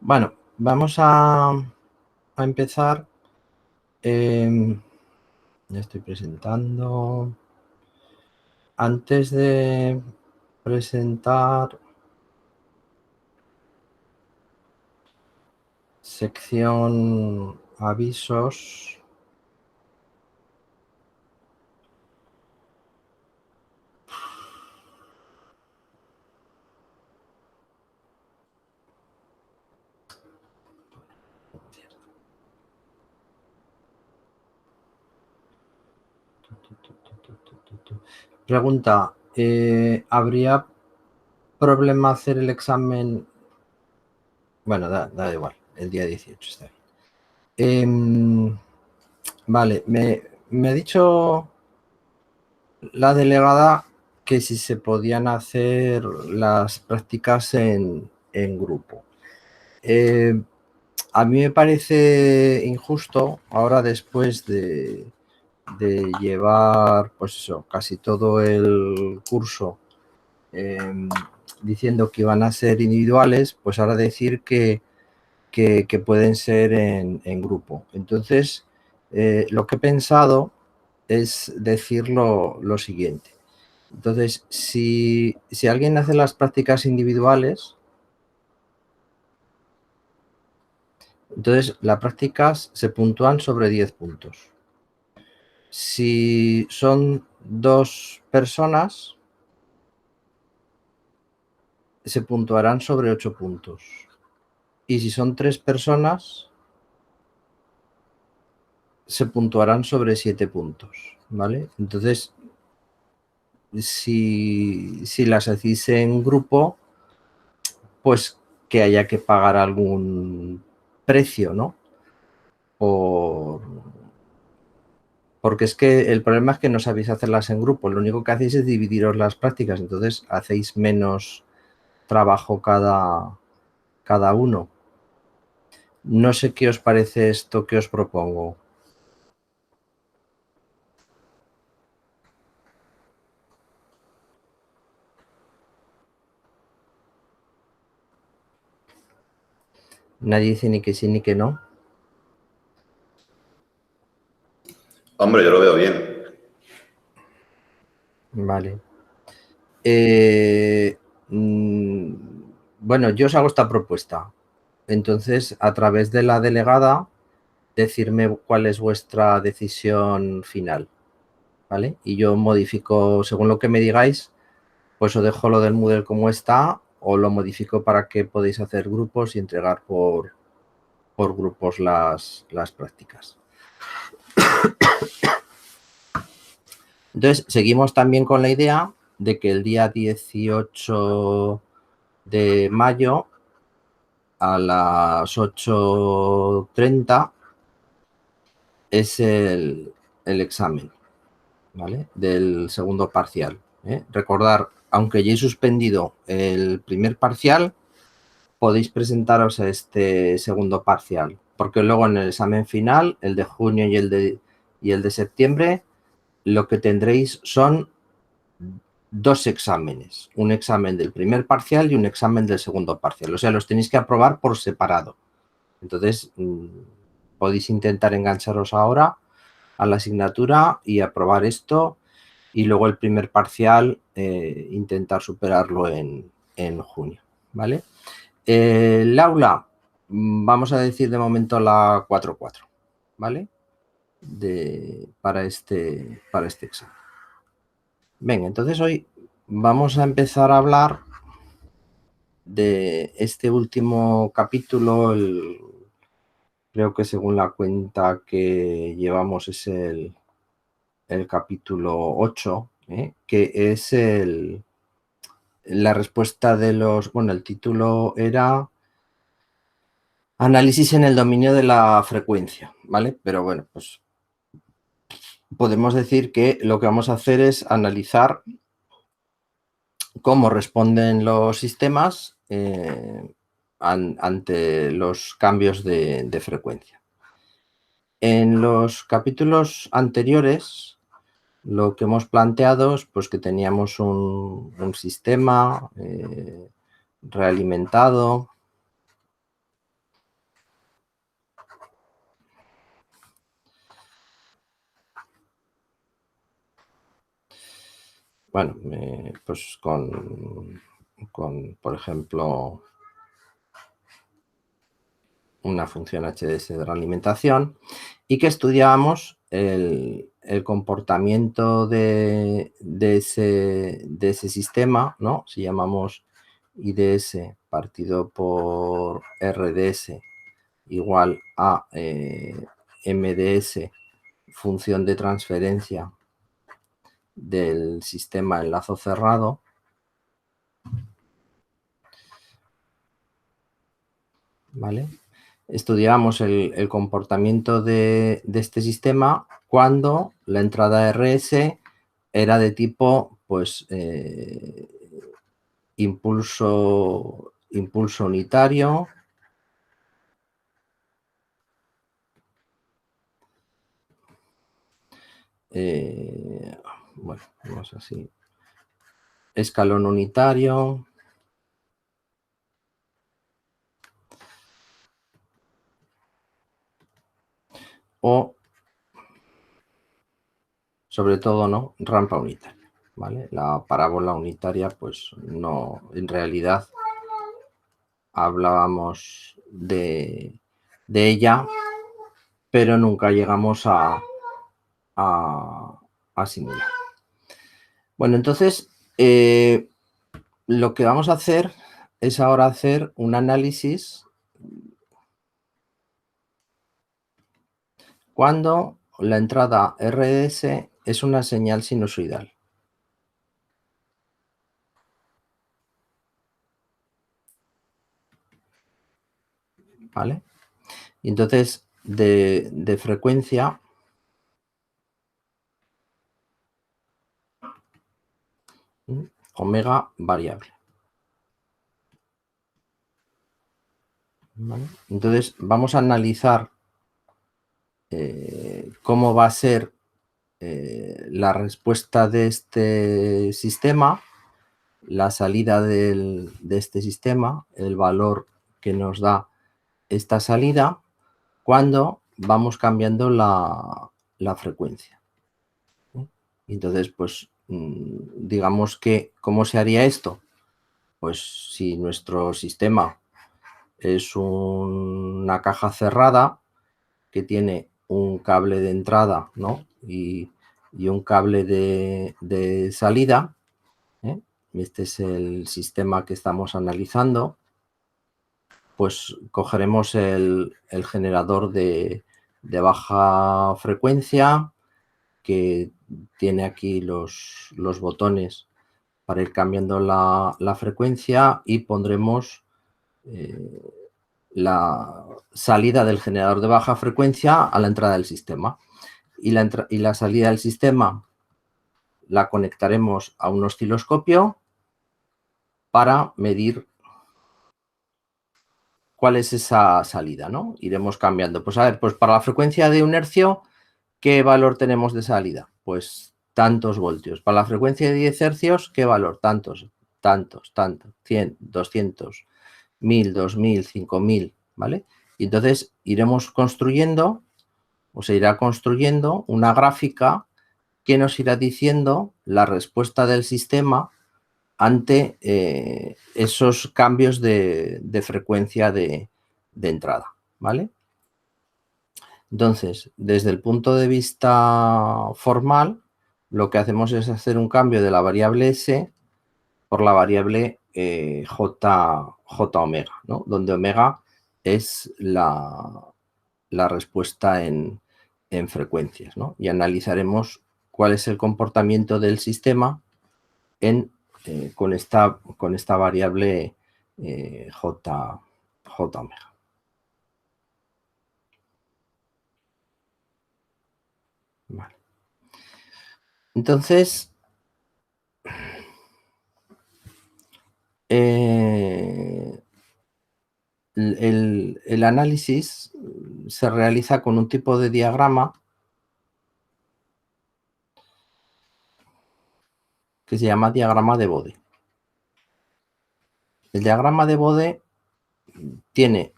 Bueno, vamos a empezar. Ya estoy presentando. Antes de presentar sección avisos. Pregunta, ¿habría problema hacer el examen? Bueno, da igual, el día 18 está bien. Vale, me ha dicho la delegada que si se podían hacer las prácticas en grupo. A mí me parece injusto ahora, después de llevar, pues eso, casi todo el curso diciendo que iban a ser individuales, pues ahora decir que pueden ser en grupo. Entonces, lo que he pensado es decir lo siguiente. Entonces, si alguien hace las prácticas individuales, entonces las prácticas se puntúan sobre 10 puntos. Si son 2 personas, se puntuarán sobre 8 puntos. Y si son 3 personas, se puntuarán sobre 7 puntos, ¿vale? Entonces, si las hacéis en grupo, pues que haya que pagar algún precio, ¿no? Porque es que el problema es que no sabéis hacerlas en grupo. Lo único que hacéis es dividiros las prácticas, entonces hacéis menos trabajo cada uno. No sé qué os parece esto que os propongo. Nadie dice ni que sí ni que no. Hombre, yo lo veo bien. Vale. Bueno, yo os hago esta propuesta. Entonces, a través de la delegada, decirme cuál es vuestra decisión final, ¿vale? Y yo modifico, según lo que me digáis, pues os dejo lo del Moodle como está, o lo modifico para que podáis hacer grupos y entregar por grupos las prácticas. Entonces, seguimos también con la idea de que el día 18 de mayo a las 8:30 es el examen, ¿vale? Del segundo parcial. Recordar, aunque hayáis suspendido el primer parcial, podéis presentaros a este segundo parcial, porque luego en el examen final, el de junio y el de septiembre, lo que tendréis son 2 exámenes, un examen del primer parcial y un examen del segundo parcial. O sea, los tenéis que aprobar por separado. Entonces, podéis intentar engancharos ahora a la asignatura y aprobar esto, y luego el primer parcial intentar superarlo en junio, ¿vale? El aula, vamos a decir de momento la 4.4, ¿vale? Para este examen. Venga, entonces hoy vamos a empezar a hablar de este último capítulo. Creo que según la cuenta que llevamos es el capítulo 8, que es la respuesta de los... Bueno, el título era Análisis en el dominio de la frecuencia, ¿vale? Pero bueno, pues podemos decir que lo que vamos a hacer es analizar cómo responden los sistemas ante los cambios de frecuencia. En los capítulos anteriores, lo que hemos planteado es pues que teníamos un sistema realimentado bueno, pues con, por ejemplo, una función HDS de realimentación, y que estudiábamos el comportamiento de ese sistema, ¿no? Si llamamos IDS partido por RDS igual a MDS, función de transferencia del sistema en lazo cerrado, ¿vale? Estudiamos el comportamiento de este sistema cuando la entrada RS era de tipo, pues, impulso unitario, bueno, vamos así, escalón unitario, o sobre todo, ¿no?, rampa unitaria, ¿vale? La parábola unitaria, pues no, en realidad hablábamos de ella, pero nunca llegamos a simular. Bueno, entonces, lo que vamos a hacer es ahora hacer un análisis cuando la entrada RDS es una señal sinusoidal. ¿Vale? Y entonces, de frecuencia, omega variable. ¿Vale? Entonces, vamos a analizar cómo va a ser la respuesta de este sistema, la salida de este sistema, el valor que nos da esta salida, cuando vamos cambiando la frecuencia. Entonces, pues, digamos que, ¿cómo se haría esto? Pues si nuestro sistema es una caja cerrada que tiene un cable de entrada, ¿no?, y un cable de salida, ¿eh? Este es el sistema que estamos analizando. Pues cogeremos el generador de baja frecuencia, que tiene aquí los botones para ir cambiando la frecuencia, y pondremos la salida del generador de baja frecuencia a la entrada del sistema. Y la salida del sistema la conectaremos a un osciloscopio para medir cuál es esa salida, ¿no? Iremos cambiando. Pues a ver, pues para la frecuencia de 1 hercio, ¿qué valor tenemos de salida? Pues tantos voltios. Para la frecuencia de 10 hercios, ¿qué valor? Tantos, 100, 200, 1000, 2000, 5000, ¿vale? Y entonces iremos construyendo, o se irá construyendo una gráfica que nos irá diciendo la respuesta del sistema ante esos cambios de frecuencia de entrada, ¿vale? Entonces, desde el punto de vista formal, lo que hacemos es hacer un cambio de la variable S por la variable J omega, ¿no?, donde omega es la respuesta en frecuencias, ¿no? Y analizaremos cuál es el comportamiento del sistema con esta variable J omega. Vale. Entonces, el análisis se realiza con un tipo de diagrama que se llama diagrama de Bode. El diagrama de Bode tiene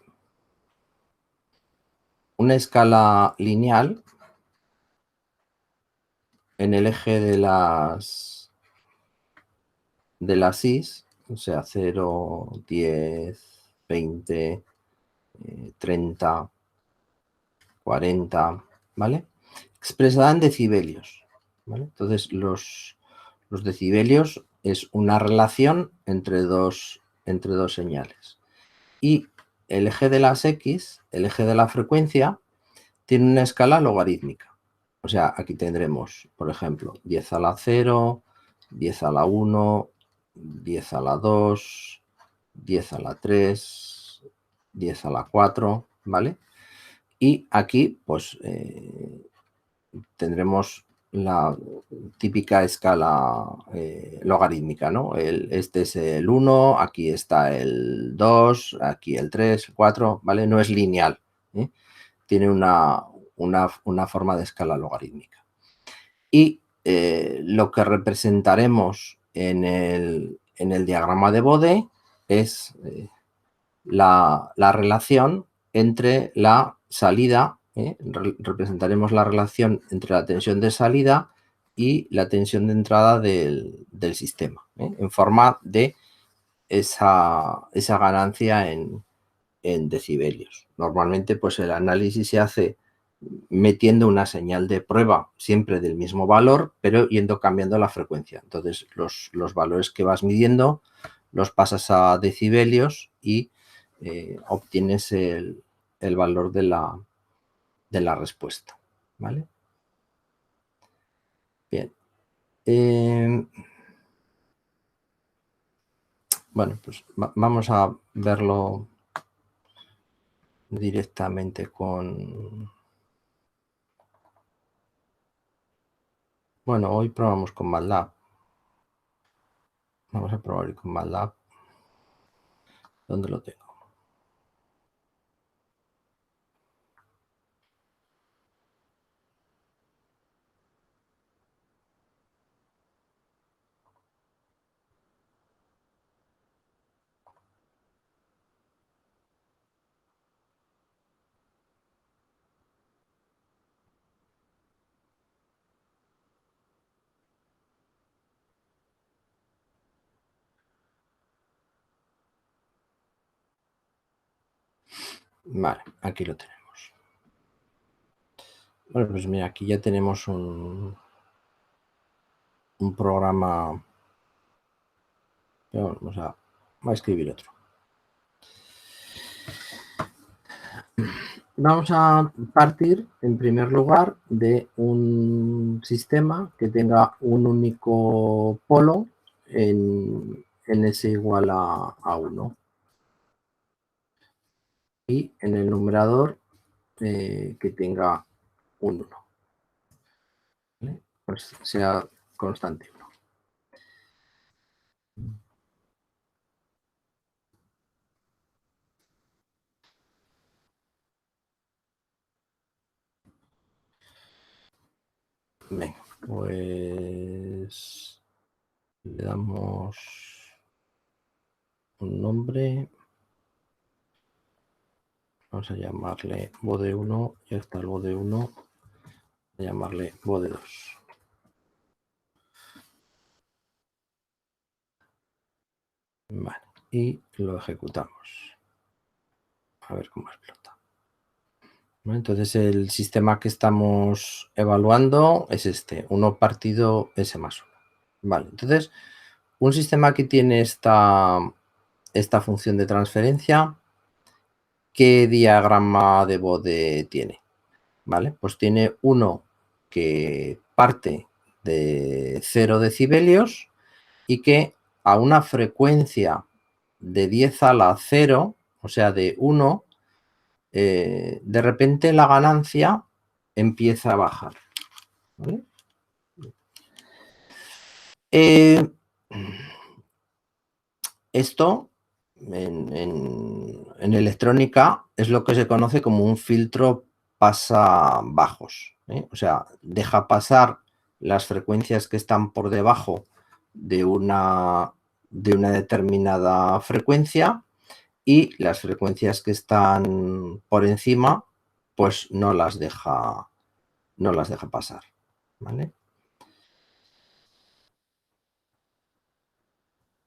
una escala lineal en el eje de las de las Is, o sea, 0, 10, 20, 30, 40, ¿vale? Expresada en decibelios, ¿vale? Entonces, los decibelios es una relación entre dos señales. Y el eje de las X, el eje de la frecuencia, tiene una escala logarítmica. O sea, aquí tendremos, por ejemplo, 10 a la 0, 10 a la 1, 10 a la 2, 10 a la 3, 10 a la 4, ¿vale? Y aquí, pues, tendremos la típica escala logarítmica, ¿no? Este es el 1, aquí está el 2, aquí el 3, el 4, ¿vale? No es lineal, ¿eh? Tiene una forma de escala logarítmica. Y lo que representaremos en el diagrama de Bode es la relación entre la salida, representaremos la relación entre la tensión de salida y la tensión de entrada del sistema, en forma de esa ganancia en decibelios. Normalmente, pues el análisis se hace metiendo una señal de prueba siempre del mismo valor, pero yendo cambiando la frecuencia. Entonces, los valores que vas midiendo los pasas a decibelios y obtienes el valor de la respuesta, ¿vale? Bien. Bueno, pues vamos a verlo directamente con... Bueno, hoy probamos con MATLAB. Vamos a probar con MATLAB. ¿Dónde lo tengo? Vale, aquí lo tenemos. Bueno, pues mira, aquí ya tenemos un programa. Pero vamos a escribir otro. Vamos a partir, en primer lugar, de un sistema que tenga un único polo en S igual a 1. Y en el numerador que tenga un 1. ¿Vale? Pues sea constante 1. Venga, pues le damos un nombre. Vamos a llamarle Bode 1. Ya está el Bode 1. Voy a llamarle Bode 2. Vale, y lo ejecutamos. A ver cómo explota. Entonces el sistema que estamos evaluando es este, 1 partido S más 1. Vale, entonces un sistema que tiene esta función de transferencia, ¿qué diagrama de Bode tiene? Vale, pues tiene uno que parte de 0 decibelios y que a una frecuencia de 10 a la 0, o sea, de 1, de repente la ganancia empieza a bajar. ¿Vale? Esto en electrónica es lo que se conoce como un filtro pasabajos, ¿eh? O sea, deja pasar las frecuencias que están por debajo de una determinada frecuencia y las frecuencias que están por encima, pues no las deja pasar, ¿vale?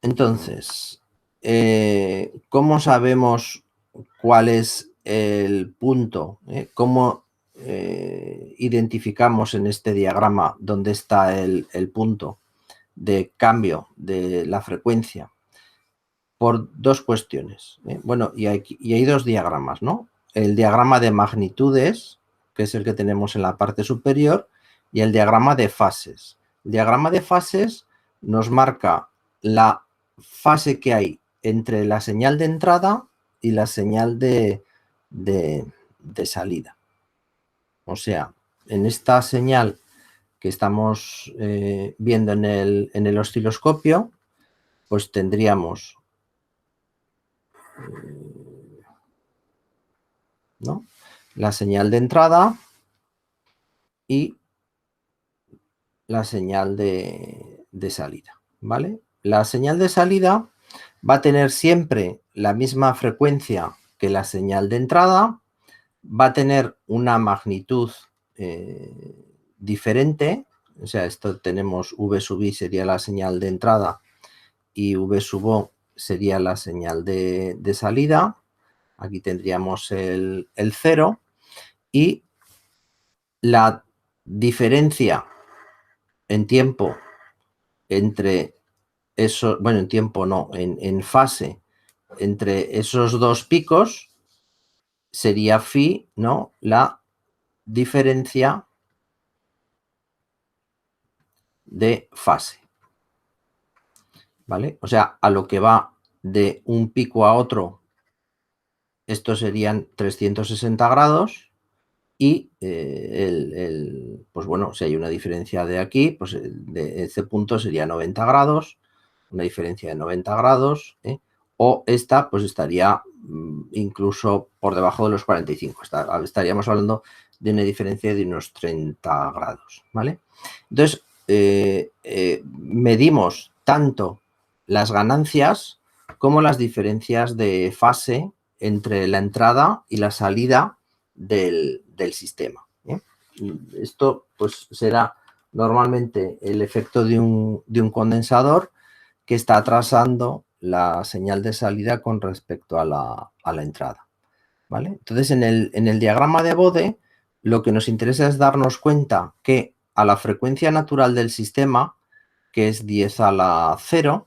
Entonces, ¿cómo sabemos cuál es el punto? ¿Cómo identificamos en este diagrama dónde está el punto de cambio de la frecuencia? Por dos cuestiones. Bueno, y hay dos diagramas, ¿no? El diagrama de magnitudes, que es el que tenemos en la parte superior, y el diagrama de fases. El diagrama de fases nos marca la fase que hay entre la señal de entrada y la señal de salida. O sea, en esta señal que estamos viendo en el osciloscopio, pues tendríamos, ¿no?, la señal de entrada y la señal de salida, ¿vale? La señal de salida va a tener siempre la misma frecuencia que la señal de entrada, va a tener una magnitud diferente, o sea, esto tenemos V sub I sería la señal de entrada y V sub O sería la señal de salida. Aquí tendríamos el 0 y la diferencia en tiempo entre esos, bueno, en tiempo no, en fase entre esos dos picos sería phi, ¿no?, la diferencia de fase, ¿vale? O sea, a lo que va de un pico a otro, estos serían 360 grados y pues bueno, si hay una diferencia de aquí, pues de ese punto sería 90 grados, una diferencia de 90 grados, o esta pues estaría incluso por debajo de los 45, estaríamos hablando de una diferencia de unos 30 grados, ¿vale? Entonces, medimos tanto las ganancias como las diferencias de fase entre la entrada y la salida del sistema. Esto pues será normalmente el efecto de un condensador que está atrasando la señal de salida con respecto a la entrada, ¿vale? Entonces, en el diagrama de Bode, lo que nos interesa es darnos cuenta que a la frecuencia natural del sistema, que es 10 a la 0,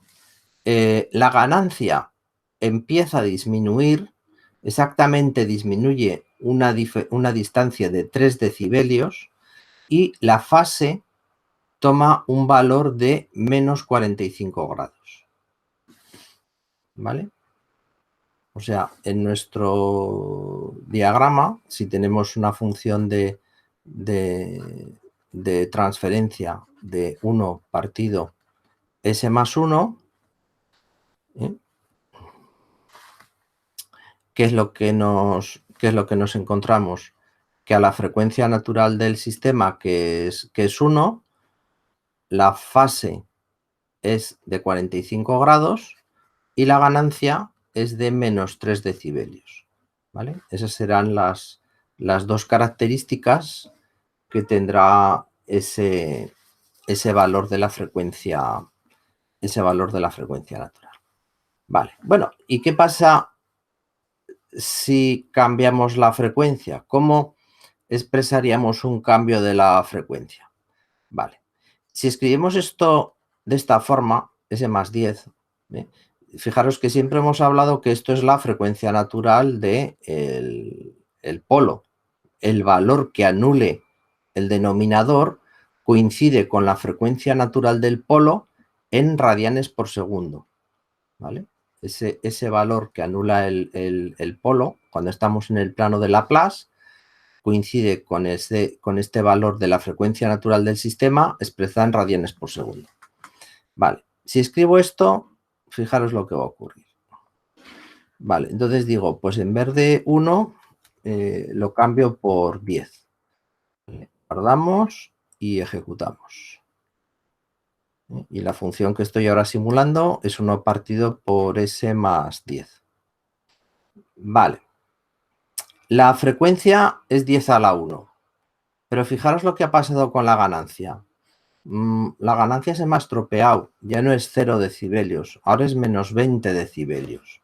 la ganancia empieza a disminuir, exactamente disminuye una distancia de 3 decibelios y la fase toma un valor de menos 45 grados, ¿vale? O sea, en nuestro diagrama, si tenemos una función de transferencia de 1 partido S más 1, ¿qué es lo que nos encontramos? Que a la frecuencia natural del sistema, que es 1, la fase es de 45 grados y la ganancia es de menos 3 decibelios, ¿vale? Esas serán las dos características que tendrá ese valor de la frecuencia, natural. Vale, bueno, ¿y qué pasa si cambiamos la frecuencia? ¿Cómo expresaríamos un cambio de la frecuencia? Vale, si escribimos esto de esta forma, S más 10, fijaros que siempre hemos hablado que esto es la frecuencia natural del el polo. El valor que anule el denominador coincide con la frecuencia natural del polo en radianes por segundo, ¿vale? Ese valor que anula el polo, cuando estamos en el plano de Laplace, coincide con este valor de la frecuencia natural del sistema expresada en radianes por segundo. Vale, si escribo esto, fijaros lo que va a ocurrir. Vale, entonces digo, pues en vez de 1, lo cambio por 10. Guardamos y ejecutamos. Y la función que estoy ahora simulando es 1 partido por S más 10. Vale. La frecuencia es 10 a la 1. Pero fijaros lo que ha pasado con la ganancia. la ganancia se me ha estropeado, ya no es 0 decibelios, ahora es menos 20 decibelios.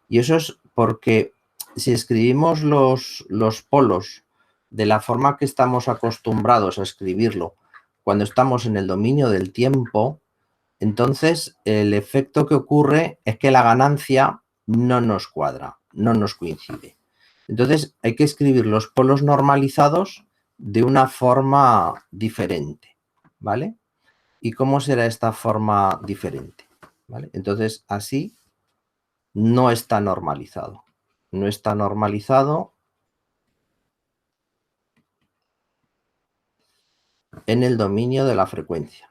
Y eso es porque si escribimos los polos de la forma que estamos acostumbrados a escribirlo cuando estamos en el dominio del tiempo, entonces el efecto que ocurre es que la ganancia no nos cuadra, no nos coincide. Entonces hay que escribir los polos normalizados de una forma diferente, ¿vale? ¿Y cómo será esta forma diferente? ¿Vale? Entonces así no está normalizado. No está normalizado en el dominio de la frecuencia.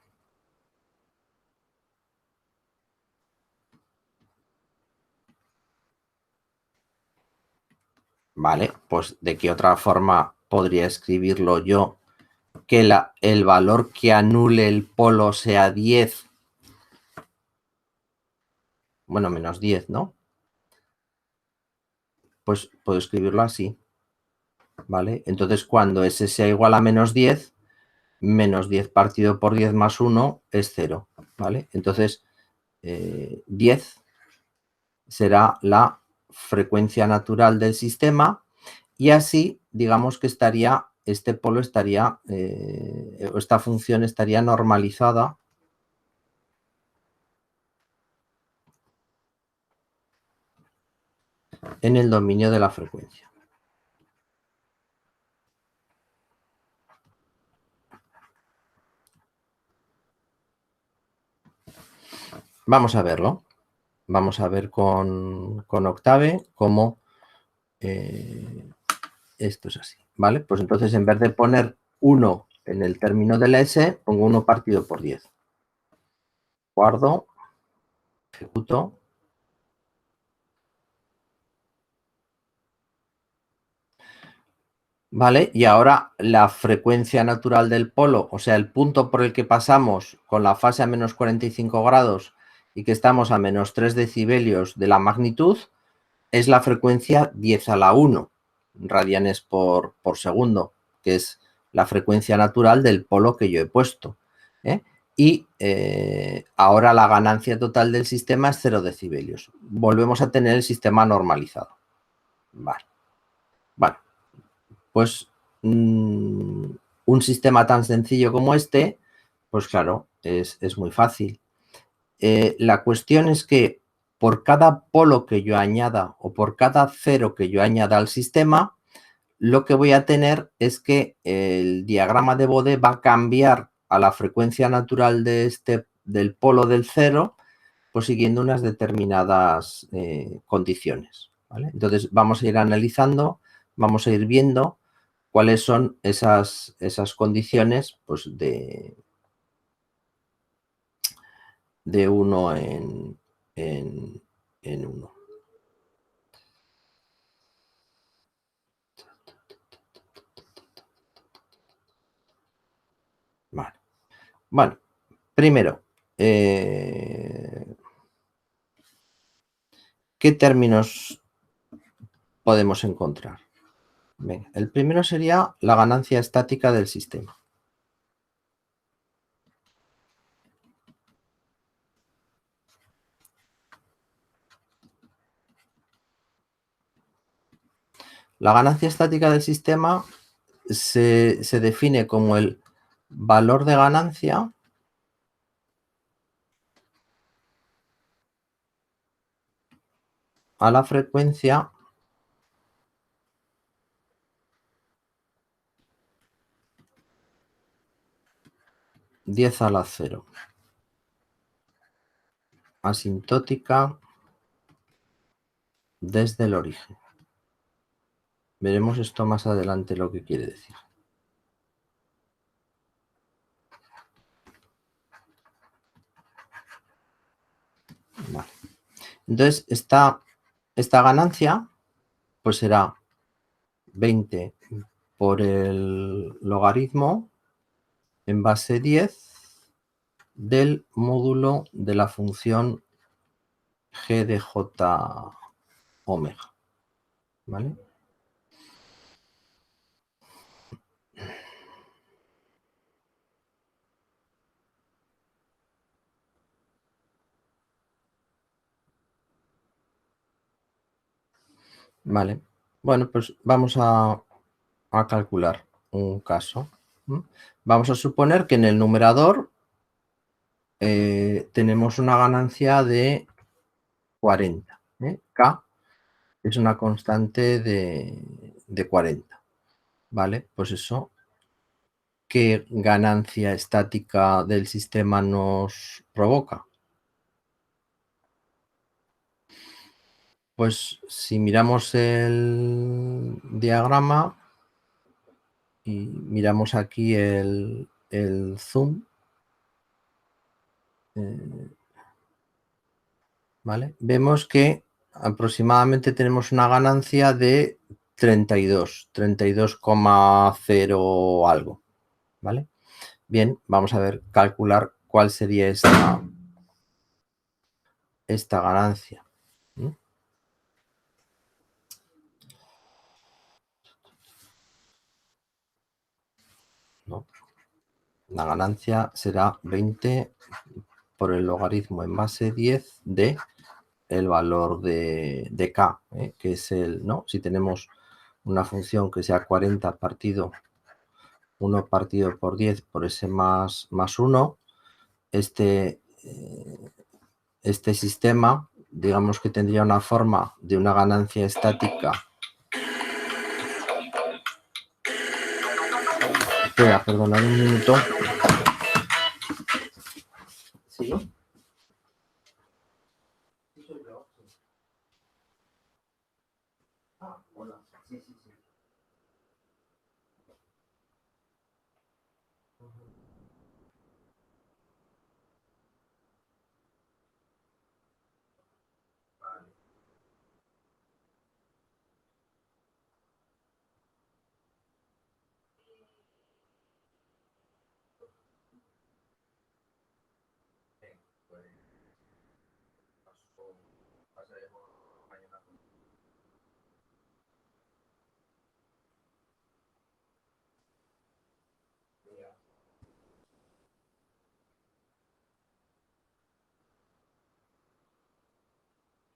Vale, pues ¿de qué otra forma podría escribirlo yo? Que el valor que anule el polo sea 10. Bueno, menos 10, ¿no? Pues puedo escribirlo así. ¿Vale? Entonces, cuando S sea igual a menos 10, menos 10 partido por 10 más 1 es 0. ¿Vale? Entonces, 10 será la frecuencia natural del sistema y así, digamos que estaría, este polo estaría, esta función estaría normalizada en el dominio de la frecuencia. Vamos a verlo. Vamos a ver con Octave cómo esto es así, ¿vale? Pues entonces en vez de poner 1 en el término de la S, pongo 1 partido por 10. Guardo, ejecuto. ¿Vale? Y ahora la frecuencia natural del polo, o sea, el punto por el que pasamos con la fase a menos 45 grados y que estamos a menos 3 decibelios de la magnitud, es la frecuencia 10 a la 1 radianes por segundo, que es la frecuencia natural del polo que yo he puesto. Y ahora la ganancia total del sistema es 0 decibelios. Volvemos a tener el sistema normalizado. Vale. Bueno, pues un sistema tan sencillo como este, pues claro, es muy fácil. La cuestión es que por cada polo que yo añada o por cada cero que yo añada al sistema, lo que voy a tener es que el diagrama de Bode va a cambiar a la frecuencia natural del polo del cero, pues siguiendo unas determinadas condiciones, ¿vale? Entonces vamos a ir analizando, vamos a ir viendo cuáles son esas condiciones pues, de 1 en 1. Vale. Bueno, primero, ¿qué términos podemos encontrar? Venga, el primero sería la ganancia estática del sistema. La ganancia estática del sistema se define como el valor de ganancia a la frecuencia (10 a la 0) asintótica desde el origen. Veremos esto más adelante lo que quiere decir. Vale. Entonces, esta ganancia pues será 20 por el logaritmo en base 10 del módulo de la función g de j omega. ¿Vale? Vale. Bueno, pues vamos a calcular un caso. Vamos a suponer que en el numerador tenemos una ganancia de 40. K es una constante de 40. ¿Vale? Pues eso, ¿qué ganancia estática del sistema nos provoca? Pues si miramos el diagrama y miramos aquí el zoom, ¿vale? Vemos que aproximadamente tenemos una ganancia de 32,0 algo, ¿vale? Bien, vamos a ver, calcular cuál sería esta ganancia. ¿No? La ganancia será 20 por el logaritmo en base 10 de el valor de K, que es el, ¿no? Si tenemos una función que sea 40 partido 1 partido por 10 por ese más 1, este sistema, digamos que tendría una forma de una ganancia estática. Espera, perdonad un minuto. ¿Sí? Ah, hola. Sí, sí, sí.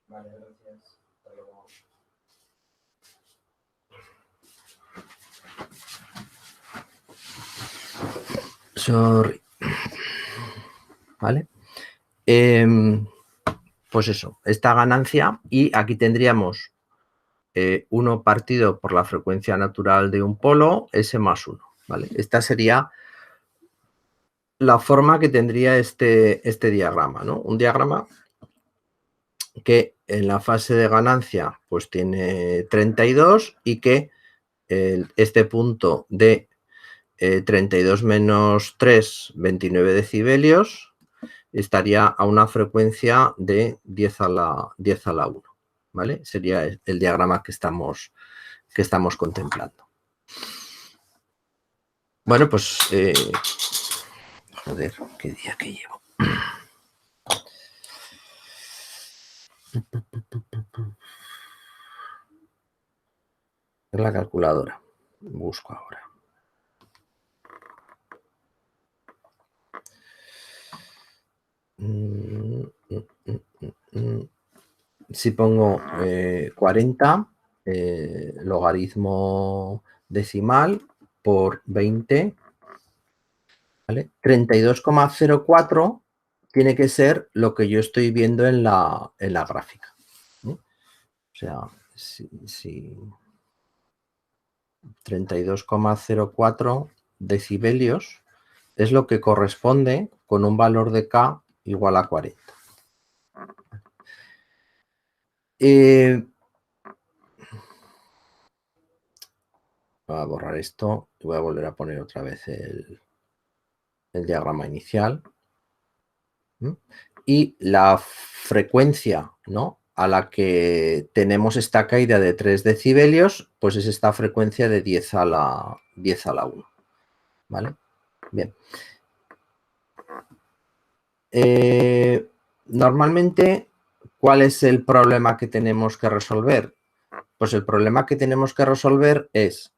Vale, gracias. Hasta luego. Sorry. ¿Vale? Pues eso, esta ganancia, y aquí tendríamos 1 partido por la frecuencia natural de un polo, S más 1. ¿Vale? Esta sería la forma que tendría este diagrama, ¿no? Un diagrama que en la fase de ganancia pues tiene 32 y que este punto de 32 menos 3, 29 decibelios, estaría a una frecuencia de 10 a la 1. ¿Vale? Sería el diagrama que estamos contemplando. Bueno, pues joder, qué día que llevo. Es la calculadora. Busco ahora. Si pongo 40, logaritmo decimal por 20, ¿vale? 32,04 tiene que ser lo que yo estoy viendo en la gráfica. O sea, si 32,04 decibelios es lo que corresponde con un valor de K igual a 40. Voy a borrar esto y voy a volver a poner otra vez el diagrama inicial. Y la frecuencia, ¿no?, a la que tenemos esta caída de 3 decibelios, pues es esta frecuencia de 10 a la 1. ¿Vale? Bien. Normalmente, ¿cuál es el problema que tenemos que resolver? Pues el problema que tenemos que resolver es,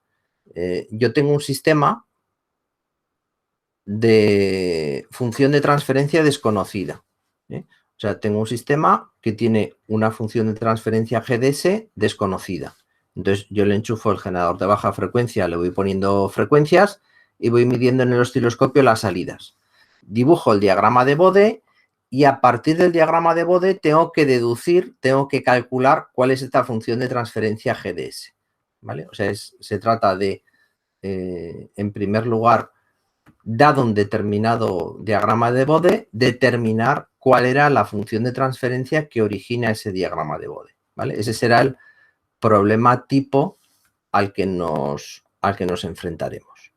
yo tengo un sistema de función de transferencia desconocida. O sea, tengo un sistema que tiene una función de transferencia GDS desconocida. Entonces, yo le enchufo el generador de baja frecuencia, le voy poniendo frecuencias y voy midiendo en el osciloscopio las salidas. Dibujo el diagrama de Bode y a partir del diagrama de Bode tengo que deducir, tengo que calcular cuál es esta función de transferencia GDS. ¿Vale? O sea, se trata de, en primer lugar, dado un determinado diagrama de Bode, determinar cuál era la función de transferencia que origina ese diagrama de Bode. ¿Vale? Ese será el problema tipo al que nos enfrentaremos.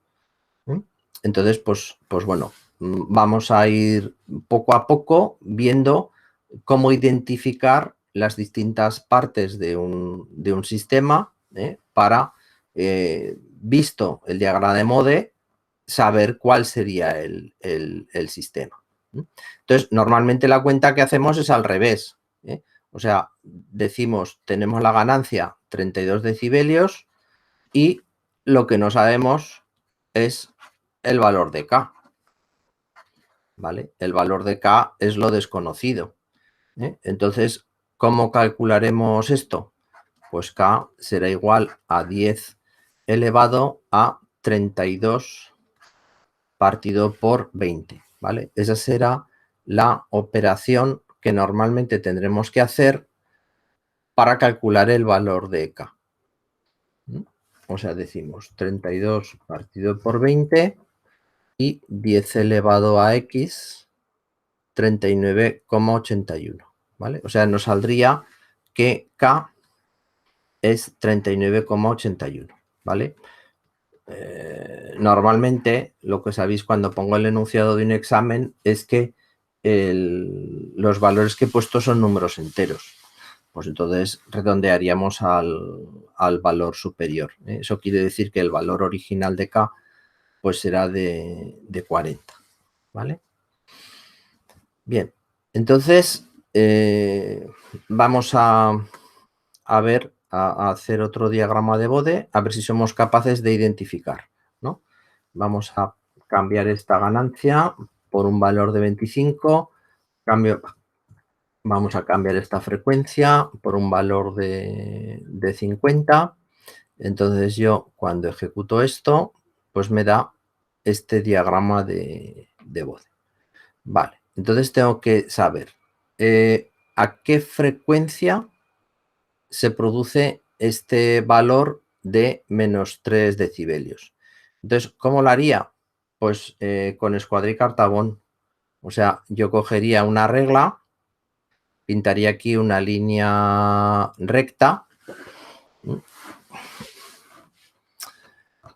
Entonces, pues bueno, vamos a ir poco a poco viendo cómo identificar las distintas partes de un sistema para, visto el diagrama de Bode, saber cuál sería el sistema. Entonces, normalmente la cuenta que hacemos es al revés. O sea, decimos, tenemos la ganancia 32 decibelios y lo que no sabemos es el valor de K. ¿Vale? El valor de K es lo desconocido. Entonces, ¿cómo calcularemos esto? Pues K será igual a 10 elevado a 32 partido por 20. ¿Vale? Esa será la operación que normalmente tendremos que hacer para calcular el valor de K. O sea, decimos 32 partido por 20 y 10 elevado a X, 39,81. ¿Vale? O sea, nos saldría que K es 39,81. ¿Vale? Normalmente, lo que sabéis cuando pongo el enunciado de un examen es que los valores que he puesto son números enteros. Pues entonces redondearíamos al valor superior. Eso quiere decir que el valor original de K pues será de 40. ¿Vale? Bien, entonces vamos a ver, a hacer otro diagrama de Bode, a ver si somos capaces de identificar, ¿no? Vamos a cambiar esta ganancia por un valor de 25, vamos a cambiar esta frecuencia por un valor de 50. Entonces yo cuando ejecuto esto, pues me da este diagrama de Bode. Vale, entonces tengo que saber a qué frecuencia se produce este valor de menos 3 decibelios. Entonces, ¿cómo lo haría? Pues con escuadra y cartabón. O sea, yo cogería una regla, pintaría aquí una línea recta.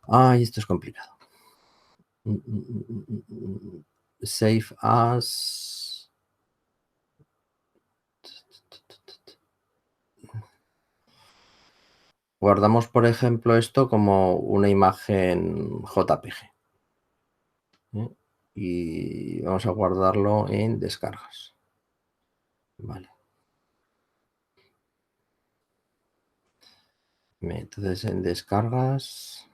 Ay, esto es complicado. Save as. Guardamos, por ejemplo, esto como una imagen JPG. Y vamos a guardarlo en descargas. Vale. Entonces en descargas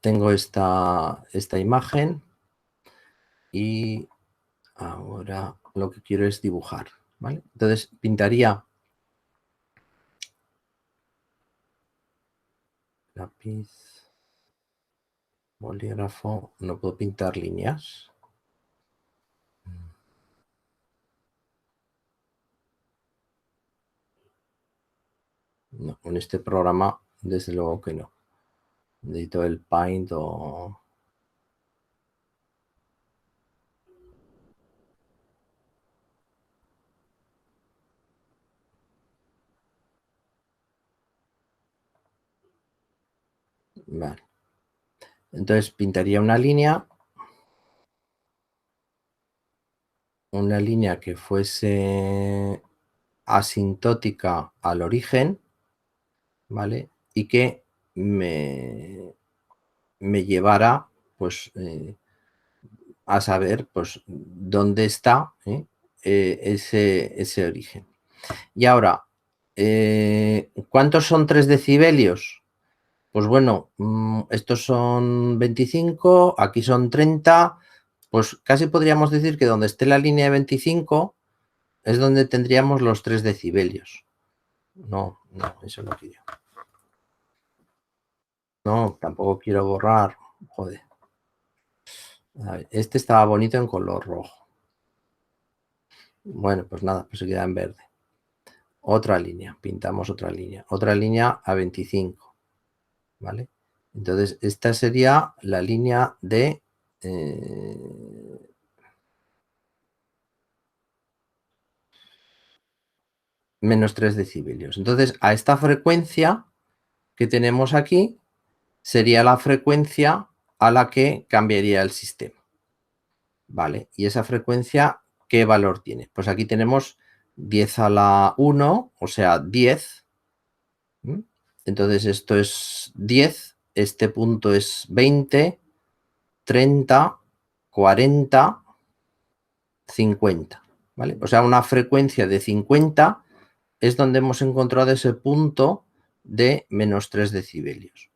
tengo esta imagen y ahora lo que quiero es dibujar. ¿Vale? Entonces pintaría lápiz, bolígrafo, no puedo pintar líneas. No, en este programa desde luego que no. Necesito el Paint o... Vale. Entonces pintaría una línea que fuese asintótica al origen, ¿vale? Y que me llevara, pues, a saber, pues, dónde está ese origen. Y ahora, ¿cuántos son 3 decibelios? pues bueno, estos son 25, aquí son 30, pues casi podríamos decir que donde esté la línea de 25 es donde tendríamos los 3 decibelios. No, eso no quiero. No, tampoco quiero borrar, joder. A ver, este estaba bonito en color rojo. Bueno, pues nada, pues se queda en verde. Otra línea, pintamos otra línea a 25, ¿vale? Entonces, esta sería la línea de menos 3 decibelios. Entonces, a esta frecuencia que tenemos aquí sería la frecuencia a la que cambiaría el sistema, ¿vale? Y esa frecuencia, ¿qué valor tiene? Pues aquí tenemos 10 a la 1, o sea, 10. Entonces, esto es 10, este punto es 20, 30, 40, 50, ¿vale? O sea, una frecuencia de 50 es donde hemos encontrado ese punto de menos 3 decibelios.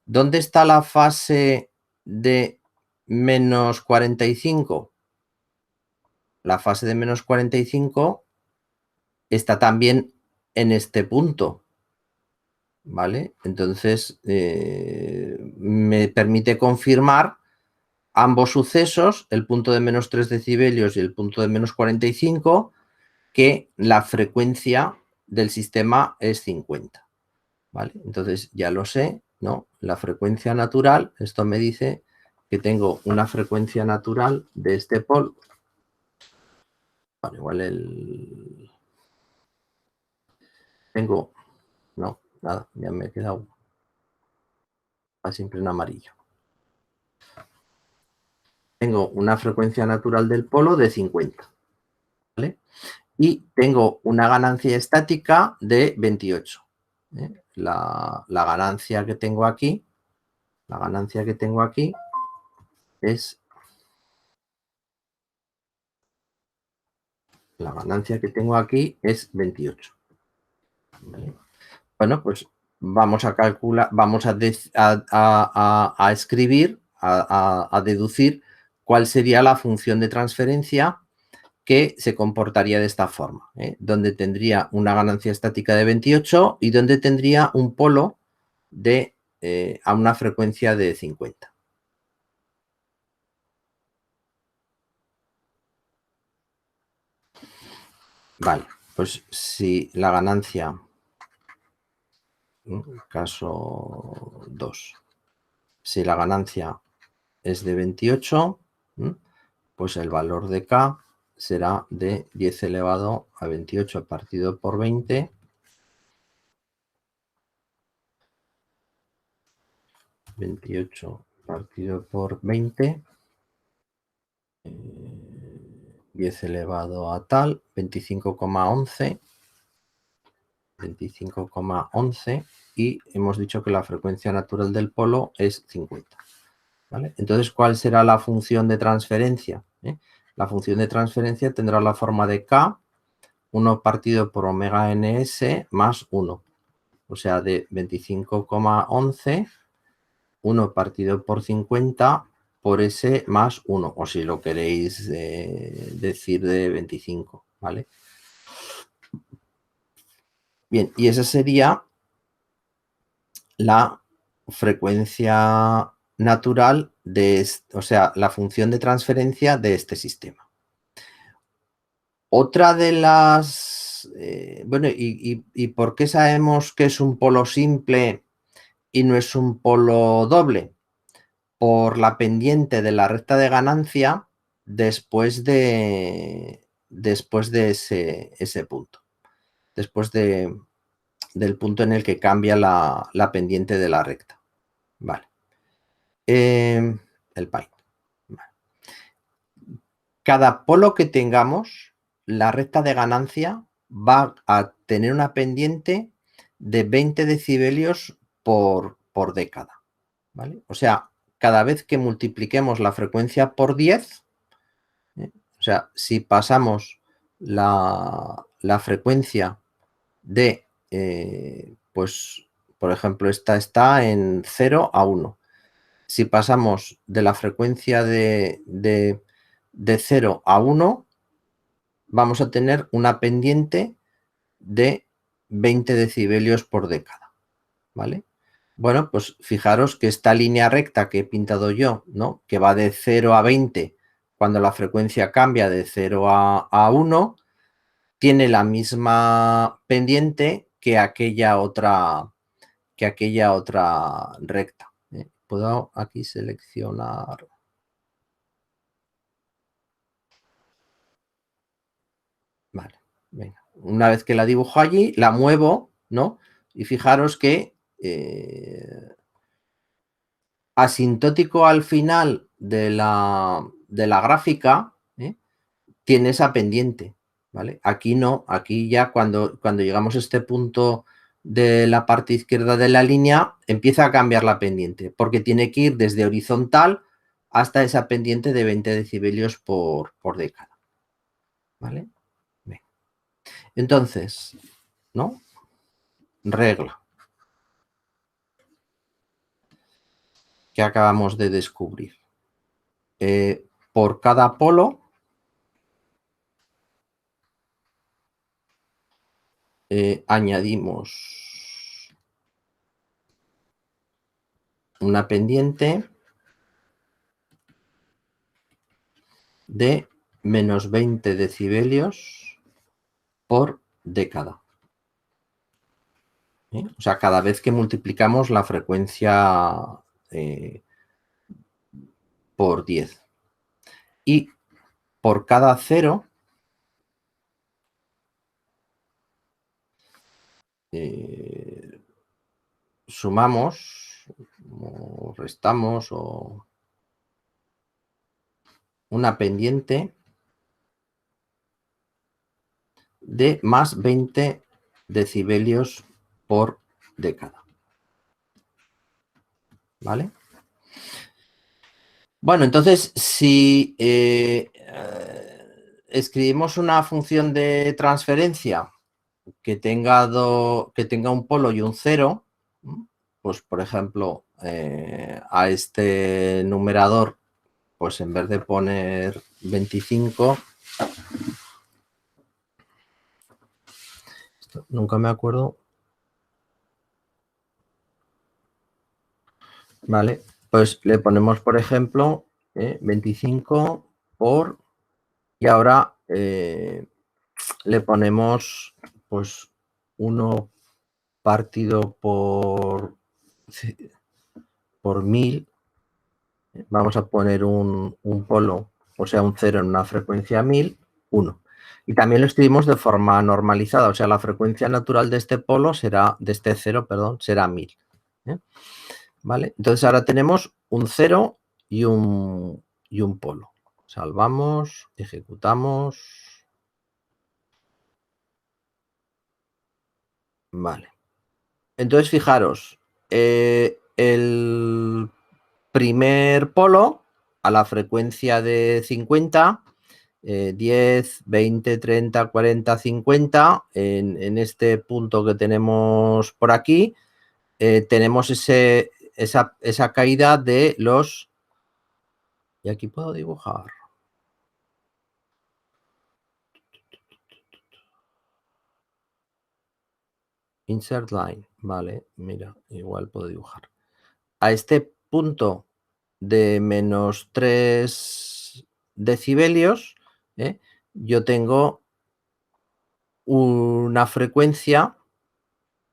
¿Dónde está la fase de menos 45? La fase de menos 45 está también en este punto, ¿vale? Entonces, me permite confirmar ambos sucesos, el punto de menos 3 decibelios y el punto de menos 45, que la frecuencia del sistema es 50, ¿vale? Entonces, ya lo sé, ¿no? La frecuencia natural, esto me dice que tengo una frecuencia natural de este polo. Bueno, igual tengo... No, nada, ya me he quedado siempre en amarillo. Tengo una frecuencia natural del polo de 50, ¿vale? Y tengo una ganancia estática de 28. La ganancia que tengo aquí, es... La ganancia que tengo aquí es 28. ¿Vale? Bueno, pues vamos a calcular, vamos a escribir, a deducir cuál sería la función de transferencia que se comportaría de esta forma, donde tendría una ganancia estática de 28 y donde tendría un polo de a una frecuencia de 50. Vale, pues si la ganancia, caso 2, si la ganancia es de 28, pues el valor de K será de 10 elevado a 28 partido por 20. 28 partido por 20. 10 elevado a tal, 25,11. 25,11 y hemos dicho que la frecuencia natural del polo es 50. ¿Vale? Entonces, ¿cuál será la función de transferencia? La función de transferencia tendrá la forma de K, 1 partido por omega ns más 1. O sea, de 25,11, 1 partido por 50 por S más 1. O si lo queréis decir de 25, ¿vale? Bien, y esa sería la frecuencia natural o sea, la función de transferencia de este sistema. Otra de las... bueno, ¿y por qué sabemos que es un polo simple y no es un polo doble? Por la pendiente de la recta de ganancia después de ese punto. Después del punto en el que cambia la pendiente de la recta. Vale. El Python. Vale. Cada polo que tengamos, la recta de ganancia va a tener una pendiente de 20 decibelios por década. ¿Vale? O sea, cada vez que multipliquemos la frecuencia por 10, o sea, si pasamos la frecuencia de, pues Por ejemplo, esta está en 0 a 1. Si pasamos de la frecuencia de 0 a 1, vamos a tener una pendiente de 20 decibelios por década, ¿vale? Bueno, pues fijaros que esta línea recta que he pintado yo, ¿no? Que va de 0 a 20 cuando la frecuencia cambia de 0 a 1, tiene la misma pendiente que aquella otra recta. Puedo aquí seleccionar. Vale, venga. Una vez que la dibujo allí, la muevo, ¿no? Y fijaros que asintótico al final de la gráfica, tiene esa pendiente, ¿vale? Aquí no, aquí ya cuando llegamos a este punto de la parte izquierda de la línea, empieza a cambiar la pendiente, porque tiene que ir desde horizontal hasta esa pendiente de 20 decibelios por década, ¿vale? Bien. Entonces, ¿no? Regla que acabamos de descubrir. Por cada polo, añadimos una pendiente de menos 20 decibelios por década. O sea, cada vez que multiplicamos la frecuencia por 10. Y por cada 0, sumamos o restamos una pendiente de más 20 decibelios por década. ¿Vale? Bueno, entonces, si escribimos una función de transferencia que tenga un polo y un 0, pues, por ejemplo, a este numerador, pues en vez de poner 25, nunca me acuerdo. Vale, pues le ponemos, por ejemplo, 25 por, y ahora le ponemos, pues, 1 partido por 1000. Vamos a poner un polo, o sea, un 0 en una frecuencia 1000, 1. Y también lo escribimos de forma normalizada, o sea, la frecuencia natural de este polo será, de este 0, perdón, será 1000. ¿Vale? Entonces ahora tenemos un 0 y un polo. Salvamos, ejecutamos. Vale. Entonces fijaros, el primer polo a la frecuencia de 50, 10, 20, 30, 40, 50, en este punto que tenemos por aquí, tenemos esa caída de los... Y aquí puedo dibujar. Insert line, vale, mira, igual puedo dibujar. A este punto de menos 3 decibelios, yo tengo una frecuencia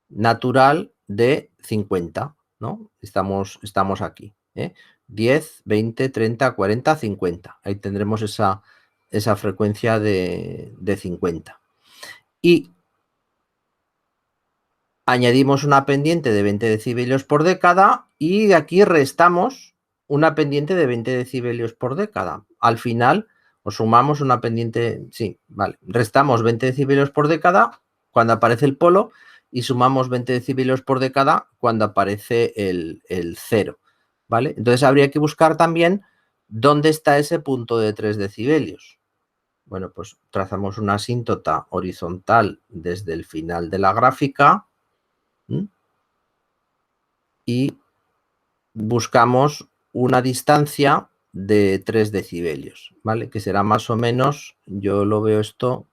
natural de 50, ¿no? Estamos aquí, 10, 20, 30, 40, 50. Ahí tendremos esa frecuencia de 50. Y añadimos una pendiente de 20 decibelios por década y de aquí restamos una pendiente de 20 decibelios por década. Al final, o sumamos una pendiente, sí, vale, restamos 20 decibelios por década cuando aparece el polo y sumamos 20 decibelios por década cuando aparece el 0, ¿vale? Entonces habría que buscar también dónde está ese punto de 3 decibelios. Bueno, pues trazamos una asíntota horizontal desde el final de la gráfica. y buscamos una distancia de 3 decibelios, ¿vale? Que será más o menos, yo lo veo esto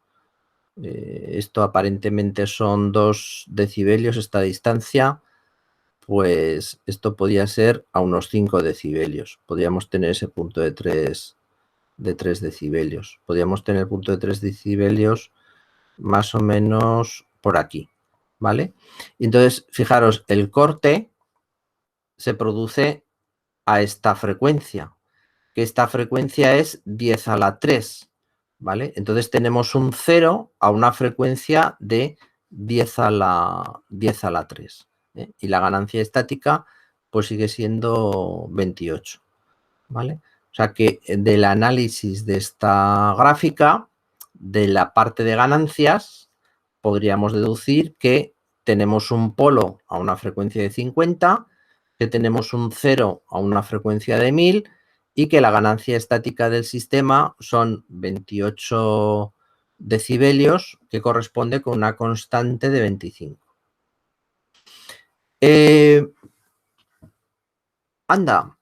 aparentemente son 2 decibelios esta distancia, pues esto podría ser a unos 5 decibelios. Podríamos tener ese punto de 3 decibelios. Podríamos tener el punto de 3 decibelios más o menos por aquí, ¿vale? Entonces, fijaros, el corte se produce a esta frecuencia, que esta frecuencia es 10 a la 3, ¿vale? Entonces tenemos un 0 a una frecuencia de 10 a la 3, ¿eh? Y la ganancia estática pues sigue siendo 28, ¿vale? O sea que del análisis de esta gráfica, de la parte de ganancias, podríamos deducir que tenemos un polo a una frecuencia de 50, que tenemos un 0 a una frecuencia de 1000 y que la ganancia estática del sistema son 28 decibelios, que corresponde con una constante de 25. Anda,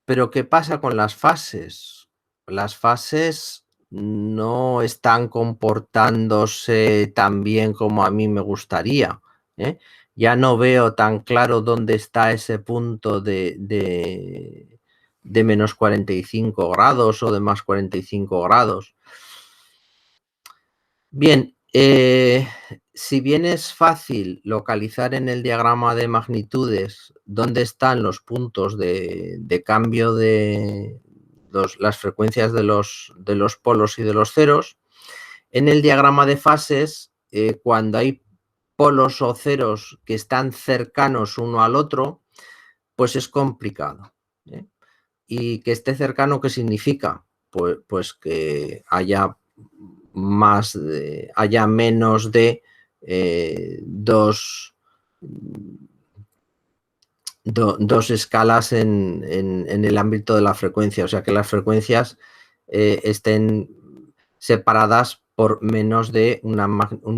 pero ¿qué pasa con las fases? Las fases no están comportándose tan bien como a mí me gustaría, ¿eh? Ya no veo tan claro dónde está ese punto de menos 45 grados o de más 45 grados. Bien, si bien es fácil localizar en el diagrama de magnitudes dónde están los puntos de cambio de las frecuencias de los polos y de los ceros, en el diagrama de fases, cuando hay polos o ceros que están cercanos uno al otro, pues es complicado, ¿eh? Y que esté cercano, ¿qué significa? Pues que haya menos de dos escalas en el ámbito de la frecuencia, o sea que las frecuencias estén separadas por menos de un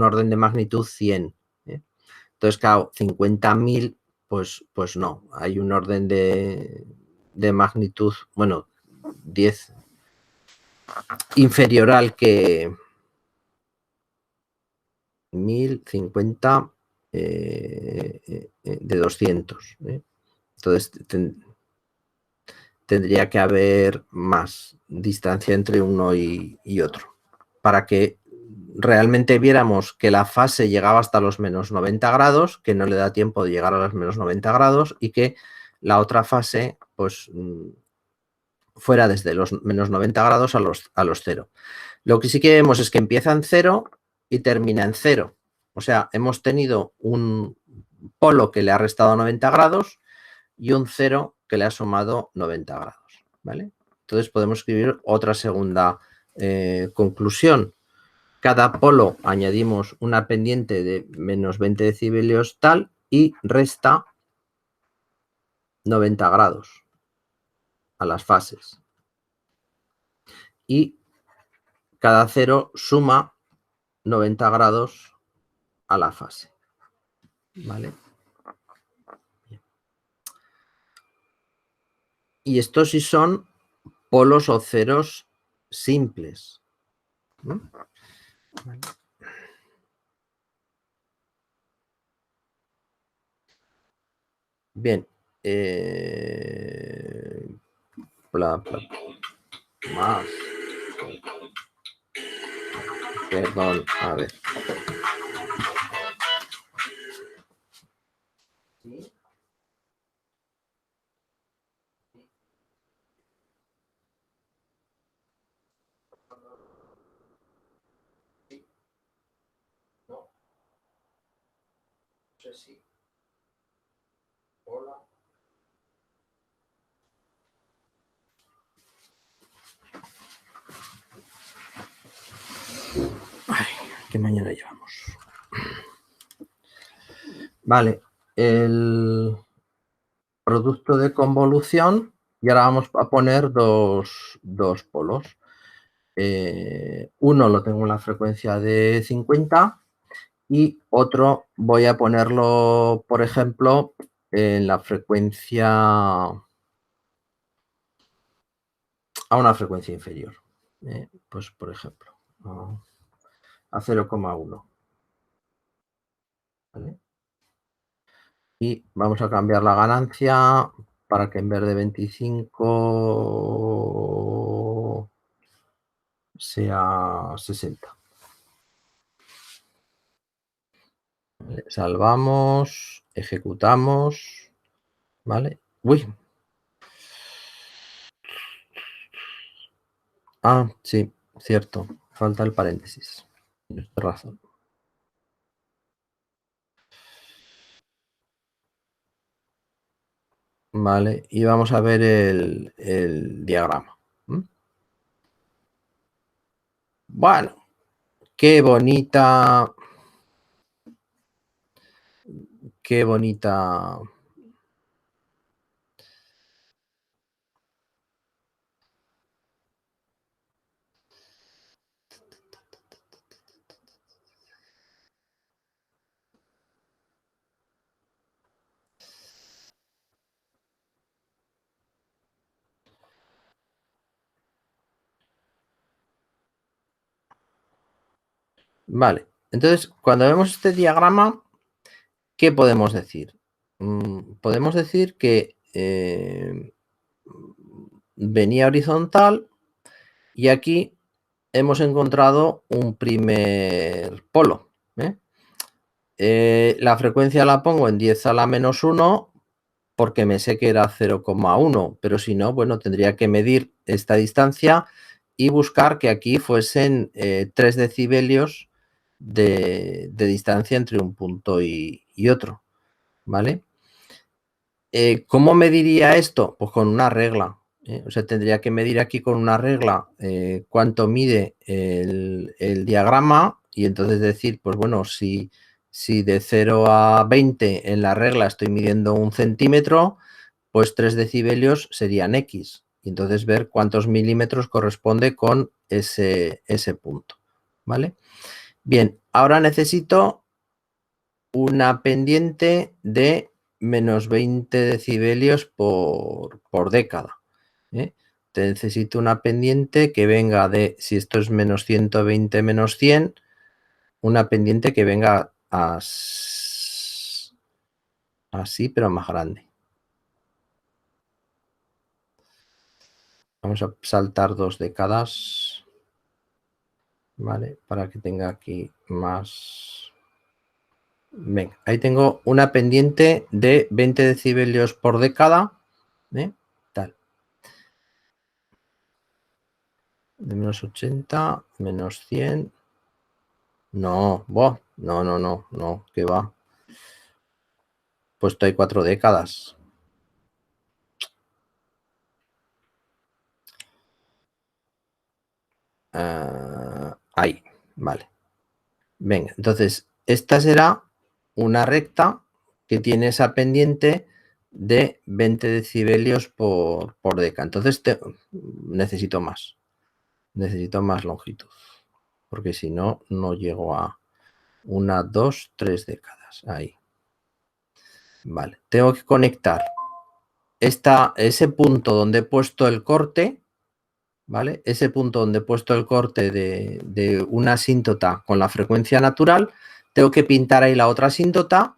orden de magnitud 100, ¿eh? Entonces, claro, 50.000, pues no, hay un orden de magnitud, bueno, 10 inferior al que 1050 de 200, ¿eh? Entonces tendría que haber más distancia entre uno y otro para que realmente viéramos que la fase llegaba hasta los menos 90 grados, que no le da tiempo de llegar a los menos 90 grados y que la otra fase pues fuera desde los menos 90 grados a los 0. Lo que sí que vemos es que empieza en 0 y termina en 0. O sea, hemos tenido un polo que le ha restado 90 grados y un 0 que le ha sumado 90 grados, ¿vale? Entonces podemos escribir otra segunda conclusión. Cada polo añadimos una pendiente de menos 20 decibelios tal y resta 90 grados a las fases. Y cada 0 suma 90 grados a la fase, ¿vale? Y estos sí son polos o ceros simples, ¿no? Vale. Bien. Más. Perdón, a ver. ¿Sí? No. No sé si. Hola. Ay, qué mañana llevamos. Vale, el producto de convolución y ahora vamos a poner dos polos. Uno lo tengo en la frecuencia de 50 y otro voy a ponerlo, por ejemplo, en la frecuencia, a una frecuencia inferior. Pues, por ejemplo, a 0,1. ¿Vale? Y vamos a cambiar la ganancia para que en vez de 25 sea 60. ¿Vale? Salvamos, ejecutamos, ¿vale? Uy. Ah, sí, cierto. Falta el paréntesis. Tienes razón. Vale, y vamos a ver el diagrama. Bueno, qué bonita. Qué bonita. Vale, entonces, cuando vemos este diagrama, ¿qué podemos decir? Podemos decir que venía horizontal y aquí hemos encontrado un primer polo. La frecuencia la pongo en 10 a la menos 1 porque me sé que era 0,1, pero si no, bueno, tendría que medir esta distancia y buscar que aquí fuesen 3 decibelios de distancia entre un punto y otro, ¿vale? ¿Cómo mediría esto? Pues con una regla. O sea, tendría que medir aquí con una regla cuánto mide el diagrama y entonces decir, pues bueno, si de 0 a 20 en la regla estoy midiendo 1 centímetro, pues 3 decibelios serían X. Y entonces ver cuántos milímetros corresponde con ese punto, ¿vale? Bien, ahora necesito una pendiente de menos 20 decibelios por década. Necesito una pendiente que venga de, si esto es menos 120 menos 100, una pendiente que venga así, pero más grande. Vamos a saltar 2 décadas, ¿vale? Para que tenga aquí más. Venga, ahí tengo una pendiente de 20 decibelios por década, tal. De menos 80, menos 100. No, no, que va. Puesto hay 4 décadas. Ahí, vale. Venga, entonces, esta será una recta que tiene esa pendiente de 20 decibelios por década. Entonces, necesito más. Necesito más longitud. Porque si no, no llego a 1, 2, 3 décadas. Ahí. Vale, tengo que conectar ese punto donde he puesto el corte, ¿vale? Ese punto donde he puesto el corte de una asíntota con la frecuencia natural, tengo que pintar ahí la otra asíntota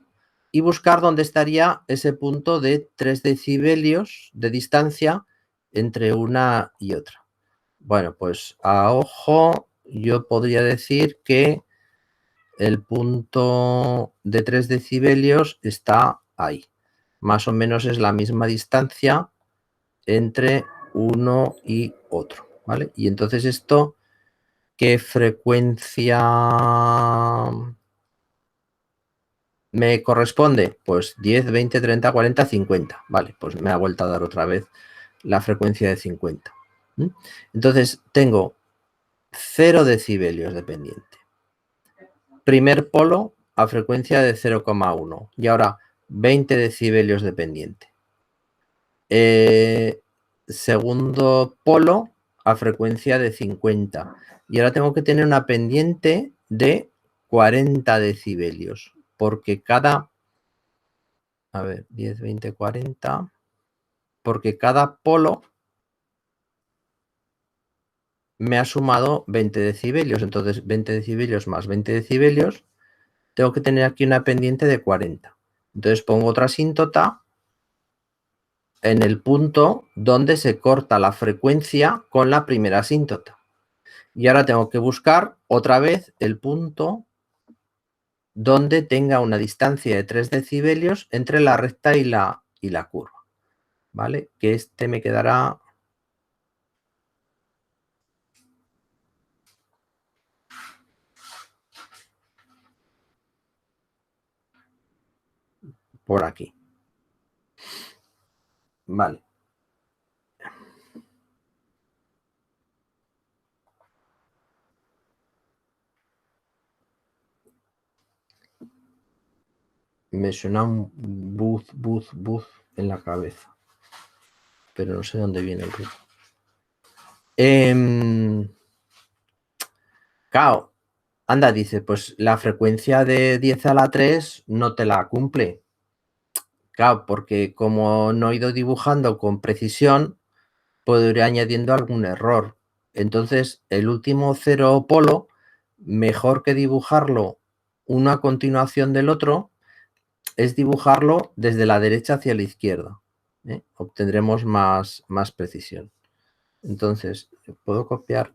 y buscar dónde estaría ese punto de 3 decibelios de distancia entre una y otra. Bueno, pues a ojo yo podría decir que el punto de 3 decibelios está ahí. Más o menos es la misma distancia entre uno y otro, ¿vale? Y entonces esto, ¿qué frecuencia me corresponde? Pues 10, 20, 30, 40, 50. Vale, pues me ha vuelto a dar otra vez la frecuencia de 50. Entonces tengo 0 decibelios de pendiente. Primer polo a frecuencia de 0,1 y ahora 20 decibelios de pendiente. Segundo polo a frecuencia de 50 y ahora tengo que tener una pendiente de 40 decibelios porque cada A ver, 10, 20, 40. Porque cada polo me ha sumado 20 decibelios. Entonces, 20 decibelios más 20 decibelios, tengo que tener aquí una pendiente de 40. Entonces pongo otra asíntota en el punto donde se corta la frecuencia con la primera asíntota. Y ahora tengo que buscar otra vez el punto donde tenga una distancia de 3 decibelios entre la recta y la curva. ¿Vale? Que este me quedará... por aquí. Vale. Me suena un buzz en la cabeza. Pero no sé dónde viene el ruido. Claro, anda, dice, pues la frecuencia de 10 a la 3 no te la cumple. Claro, porque como no he ido dibujando con precisión, puedo ir añadiendo algún error. Entonces, el último cero polo, mejor que dibujarlo uno a continuación del otro, es dibujarlo desde la derecha hacia la izquierda. Obtendremos más precisión. Entonces, ¿puedo copiar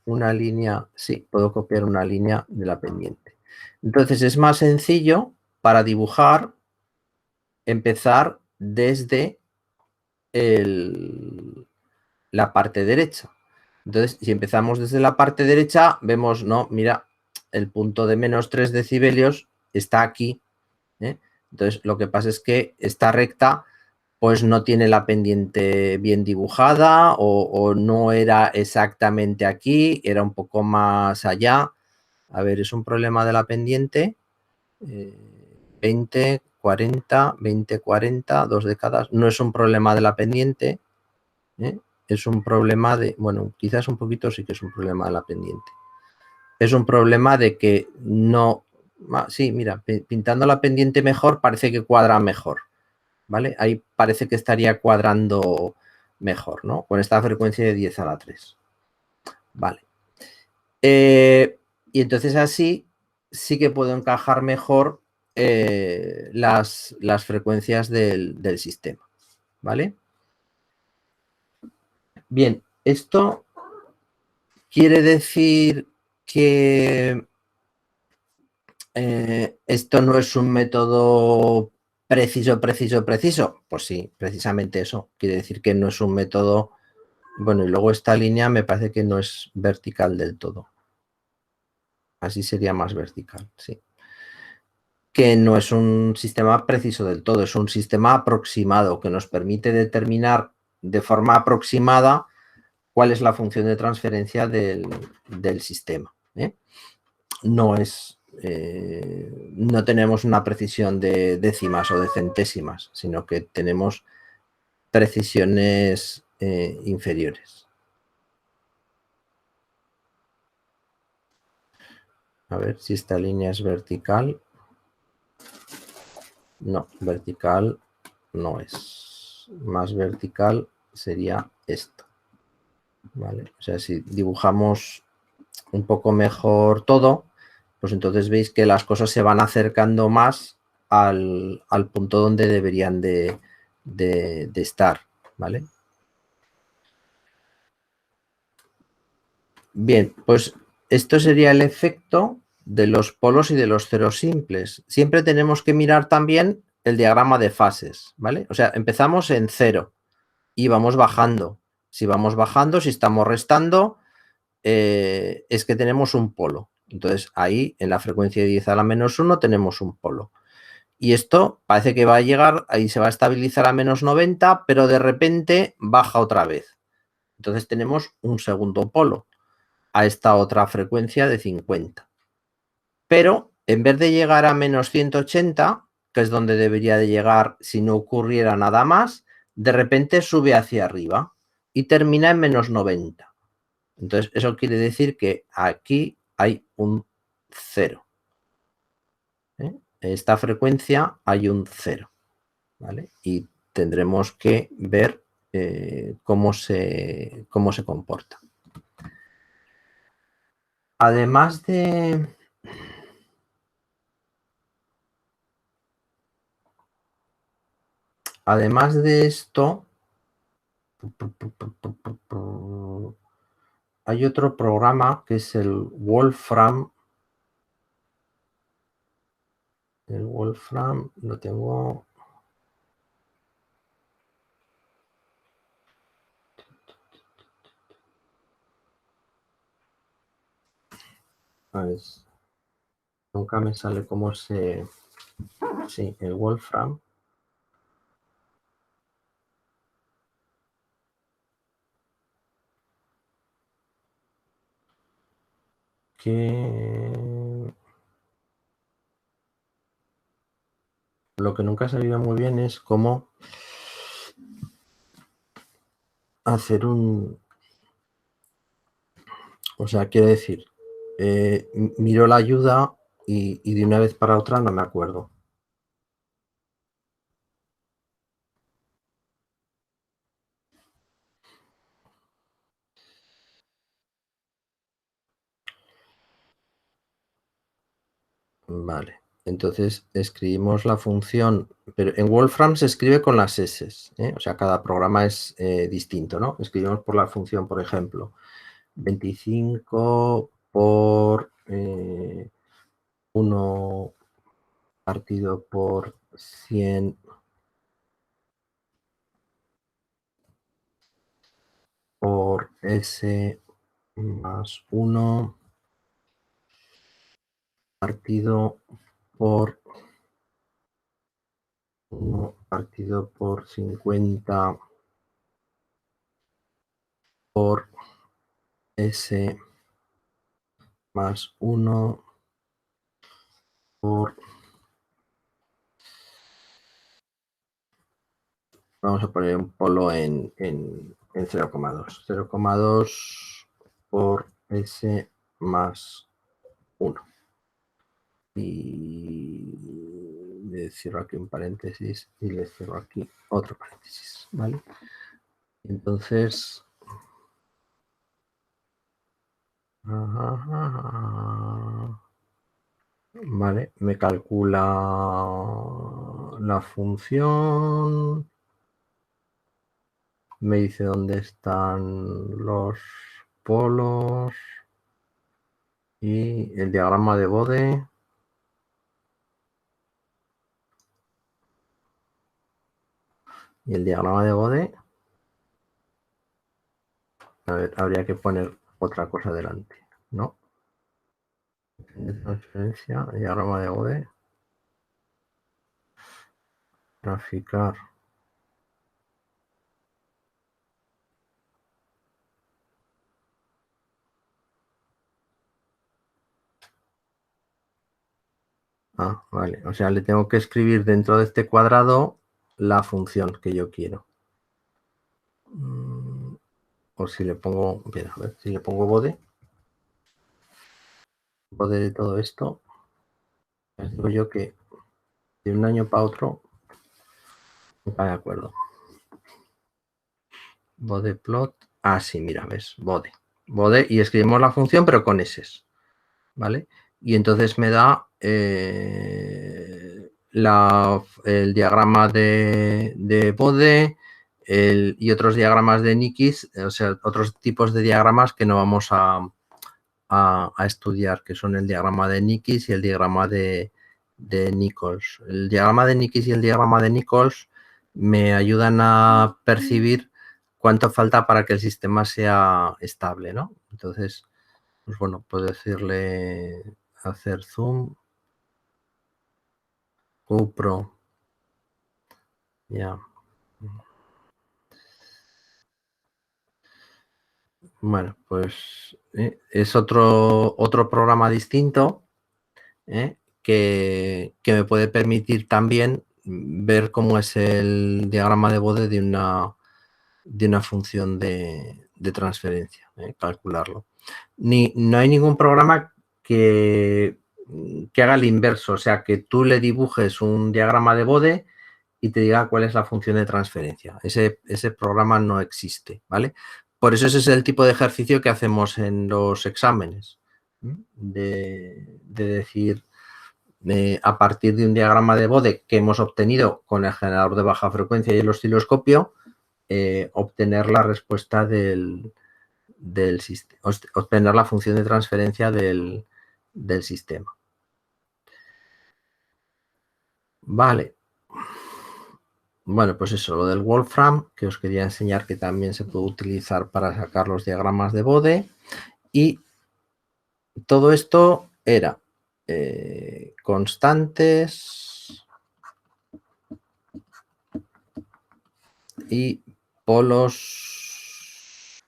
una línea? Sí, puedo copiar una línea de la pendiente. Entonces, es más sencillo para dibujar, empezar desde la parte derecha. Entonces, si empezamos desde la parte derecha, vemos, no, mira, el punto de menos 3 decibelios está aquí. Entonces, lo que pasa es que esta recta pues no tiene la pendiente bien dibujada o no era exactamente aquí, era un poco más allá. A ver, es un problema de la pendiente. 20, 40, 20, 40, 2 décadas. No es un problema de la pendiente. Es un problema de, bueno, quizás un poquito sí que es un problema de la pendiente. Es un problema de que no, sí, mira, pintando la pendiente mejor parece que cuadra mejor, ¿vale? Ahí parece que estaría cuadrando mejor, ¿no? Con esta frecuencia de 10 a la 3. Vale. Y entonces así sí que puedo encajar mejor las frecuencias del sistema, ¿vale? Bien, esto quiere decir que esto no es un método preciso. Pues sí, precisamente eso. Quiere decir que no es un método... Bueno, y luego esta línea me parece que no es vertical del todo. Así sería más vertical, sí. Que no es un sistema preciso del todo, es un sistema aproximado que nos permite determinar de forma aproximada cuál es la función de transferencia del sistema. No es... no tenemos una precisión de décimas o de centésimas, sino que tenemos precisiones inferiores. A ver si esta línea es vertical. No, vertical no es. Más vertical sería esto. ¿Vale? O sea, si dibujamos un poco mejor todo, pues entonces veis que las cosas se van acercando más al punto donde deberían de estar, ¿vale? Bien, pues esto sería el efecto de los polos y de los ceros simples. Siempre tenemos que mirar también el diagrama de fases, ¿vale? O sea, empezamos en 0 y vamos bajando. Si vamos bajando, si estamos restando, es que tenemos un polo. Entonces, ahí en la frecuencia de 10 a la menos 1 tenemos un polo. Y esto parece que va a llegar, ahí se va a estabilizar a menos 90, pero de repente baja otra vez. Entonces tenemos un segundo polo a esta otra frecuencia de 50. Pero en vez de llegar a menos 180, que es donde debería de llegar si no ocurriera nada más, de repente sube hacia arriba y termina en menos 90. Entonces, eso quiere decir que aquí hay un 0. En esta frecuencia hay un 0. ¿vale? Y tendremos que ver cómo se comporta. Además de esto, hay otro programa que es el Wolfram. El Wolfram lo tengo. A ver, nunca me sale cómo se. Sí, el Wolfram. Que lo que nunca he sabido muy bien es cómo hacer un. O sea, quiero decir, miro la ayuda y de una vez para otra no me acuerdo. Vale, entonces escribimos la función, pero en Wolfram se escribe con las S, o sea, cada programa es distinto, ¿no? Escribimos por la función, por ejemplo, 25 por 1 partido por 100 por S más 1 partido por 1 partido por 50 por S más 1 por. Vamos a poner un polo en 0,2. 0,2 por S más 1. Y le cierro aquí un paréntesis y le cierro aquí otro paréntesis, ¿vale? Entonces, vale, me calcula la función, me dice dónde están los polos y el diagrama de Bode. Y el diagrama de Bode, a ver, habría que poner otra cosa delante, ¿no? De transferencia, diagrama de Bode, graficar. Ah, vale, o sea, le tengo que escribir dentro de este cuadrado la función que yo quiero. O si le pongo, mira, a ver, si le pongo Bode de todo esto, les digo yo que de un año para otro no está de acuerdo. Bode plot, sí, mira, ves, Bode, y escribimos la función pero con S, ¿vale? Y entonces me da el diagrama de Bode y otros diagramas de Nikis, o sea, otros tipos de diagramas que no vamos a estudiar, que son el diagrama de Nikis y el diagrama de Nichols. El diagrama de Nikis y el diagrama de Nichols me ayudan a percibir cuánto falta para que el sistema sea estable, ¿no? Entonces, pues bueno, puedo decirle hacer zoom, GoPro, ya. Bueno, pues es otro programa distinto que me puede permitir también ver cómo es el diagrama de Bode de una función de transferencia, calcularlo. No hay ningún programa que haga el inverso, o sea, que tú le dibujes un diagrama de Bode y te diga cuál es la función de transferencia. Ese programa no existe, ¿vale? Por eso ese es el tipo de ejercicio que hacemos en los exámenes, de decir, a partir de un diagrama de Bode que hemos obtenido con el generador de baja frecuencia y el osciloscopio, obtener la respuesta del sistema, obtener la función de transferencia del sistema. Vale. Bueno, pues eso, lo del Wolfram, que os quería enseñar que también se puede utilizar para sacar los diagramas de Bode. Y todo esto era constantes y polos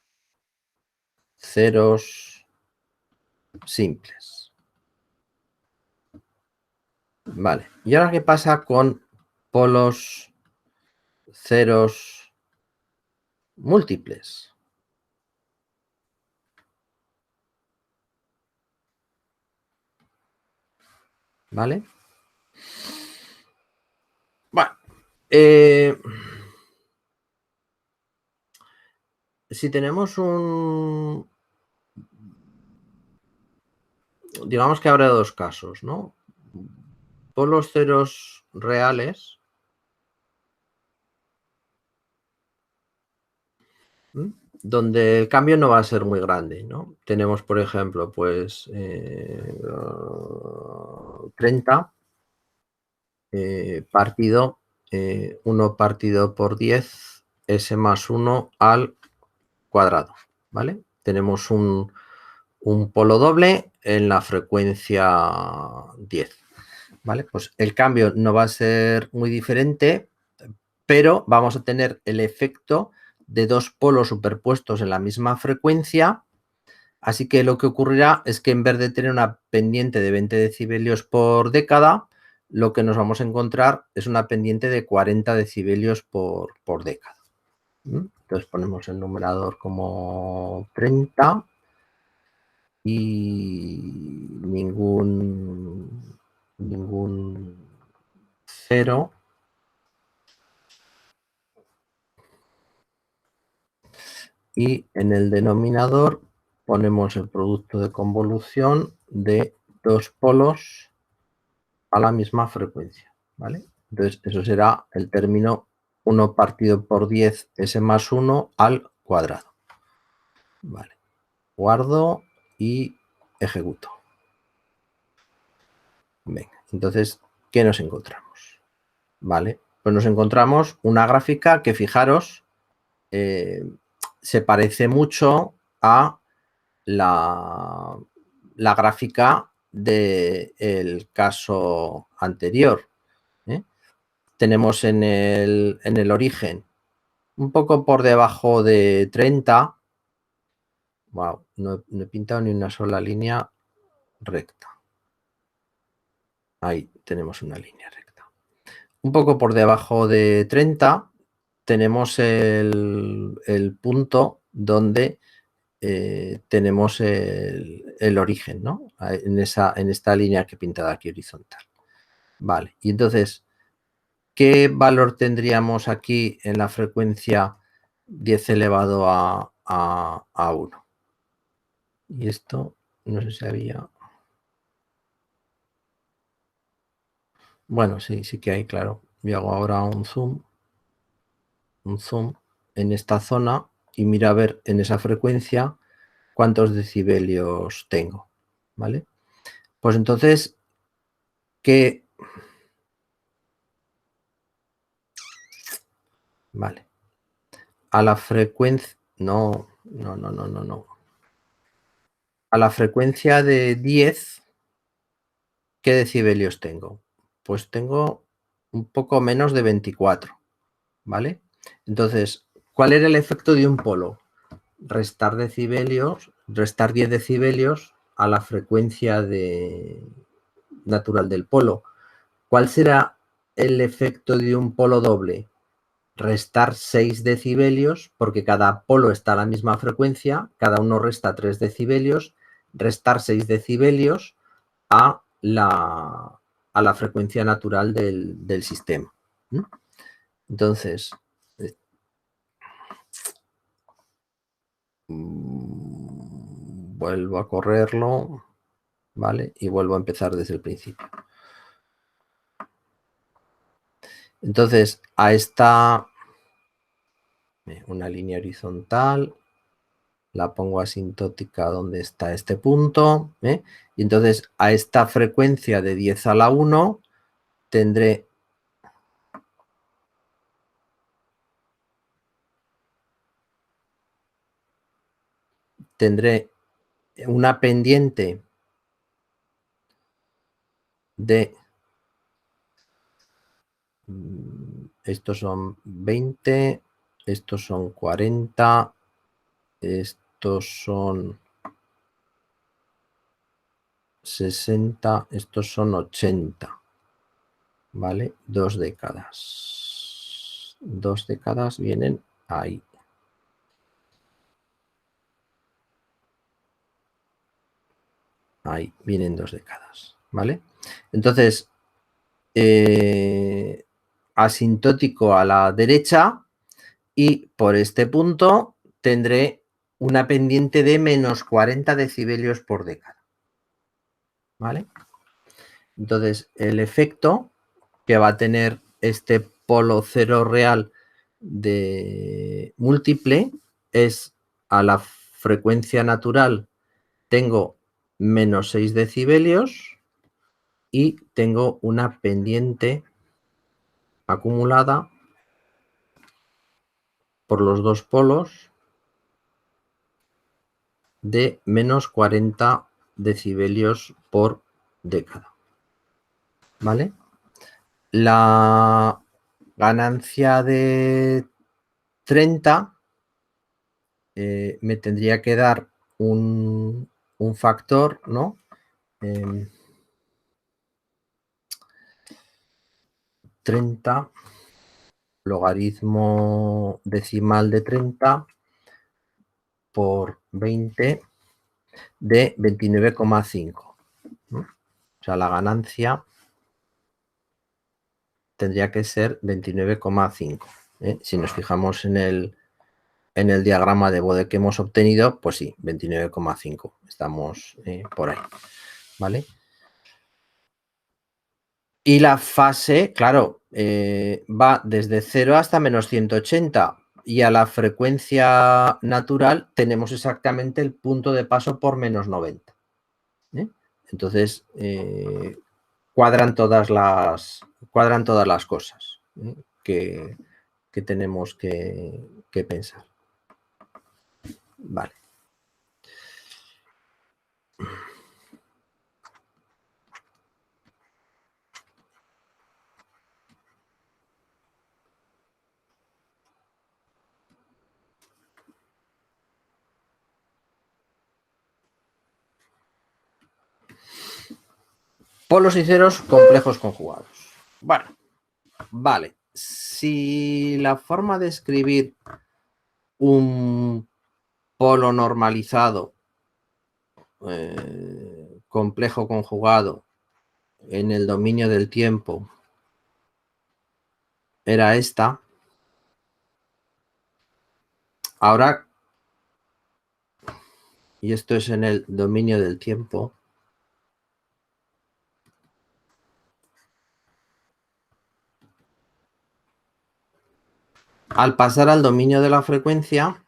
ceros simples. Vale, ¿y ahora qué pasa con polos ceros múltiples? ¿Vale? Bueno, si tenemos un... Digamos que habrá dos casos, ¿no? Polos ceros reales, donde el cambio no va a ser muy grande, ¿no? Tenemos, por ejemplo, pues 30 partido 1 partido por 10 s más 1 al cuadrado, ¿vale? Tenemos un polo doble en la frecuencia 10, ¿vale? Pues el cambio no va a ser muy diferente, pero vamos a tener el efecto de dos polos superpuestos en la misma frecuencia, así que lo que ocurrirá es que en vez de tener una pendiente de 20 decibelios por década, lo que nos vamos a encontrar es una pendiente de 40 decibelios por década. Entonces ponemos el numerador como 30 y ningún 0. Y en el denominador ponemos el producto de convolución de dos polos a la misma frecuencia, ¿vale? Entonces, eso será el término 1 partido por 10 s más 1 al cuadrado. Vale. Guardo y ejecuto. Venga, entonces, ¿qué nos encontramos? Vale, pues nos encontramos una gráfica que, fijaros, se parece mucho a la gráfica del caso anterior. Tenemos en el origen un poco por debajo de 30. Wow, no he pintado ni una sola línea recta. Ahí tenemos una línea recta. Un poco por debajo de 30 tenemos el punto donde tenemos el origen, ¿no? En esta línea que he pintado aquí horizontal. Vale, y entonces, ¿qué valor tendríamos aquí en la frecuencia 10 elevado a 1? Y esto, no sé si había... Bueno, sí que hay, claro. Yo hago ahora un zoom en esta zona y mira a ver en esa frecuencia cuántos decibelios tengo, ¿vale? Pues entonces, ¿qué? Vale. A la frecuencia... No. A la frecuencia de 10, ¿qué decibelios tengo? Pues tengo un poco menos de 24, ¿vale? Entonces, ¿cuál era el efecto de un polo? Restar decibelios, restar 10 decibelios a la frecuencia natural del polo. ¿Cuál será el efecto de un polo doble? Restar 6 decibelios, porque cada polo está a la misma frecuencia, cada uno resta 3 decibelios, restar 6 decibelios a la frecuencia natural del sistema. Entonces, vuelvo a correrlo, ¿vale? Y vuelvo a empezar desde el principio. Entonces, a esta, una línea horizontal, la pongo asintótica donde está este punto, ¿eh? Y entonces a esta frecuencia de 10 a la 1 tendré una pendiente de, estos son 20, estos son 40, estos son 60, estos son 80, ¿vale? 2 décadas. 2 décadas vienen ahí. Ahí vienen 2 décadas, ¿vale? Entonces, asintótico a la derecha y por este punto tendré una pendiente de menos 40 decibelios por década, ¿vale? Entonces, el efecto que va a tener este polo cero real de múltiple es a la frecuencia natural tengo menos 6 decibelios y tengo una pendiente acumulada por los dos polos de menos 40 decibelios por década, ¿vale? La ganancia de 30 me tendría que dar un factor, ¿no? 30, logaritmo decimal de 30 por 20 de 29,5. ¿no? O sea, la ganancia tendría que ser 29,5. Si nos fijamos en el diagrama de Bode que hemos obtenido, pues sí, 29,5. Estamos por ahí, ¿vale? Y la fase, claro, va desde 0 hasta menos 180. Y a la frecuencia natural tenemos exactamente el punto de paso por menos 90. Entonces, cuadran todas las cosas que tenemos que pensar. Vale. Polos y ceros complejos conjugados. Bueno, vale. Si la forma de escribir un polo normalizado complejo conjugado en el dominio del tiempo era esta, ahora, y esto es en el dominio del tiempo, al pasar al dominio de la frecuencia,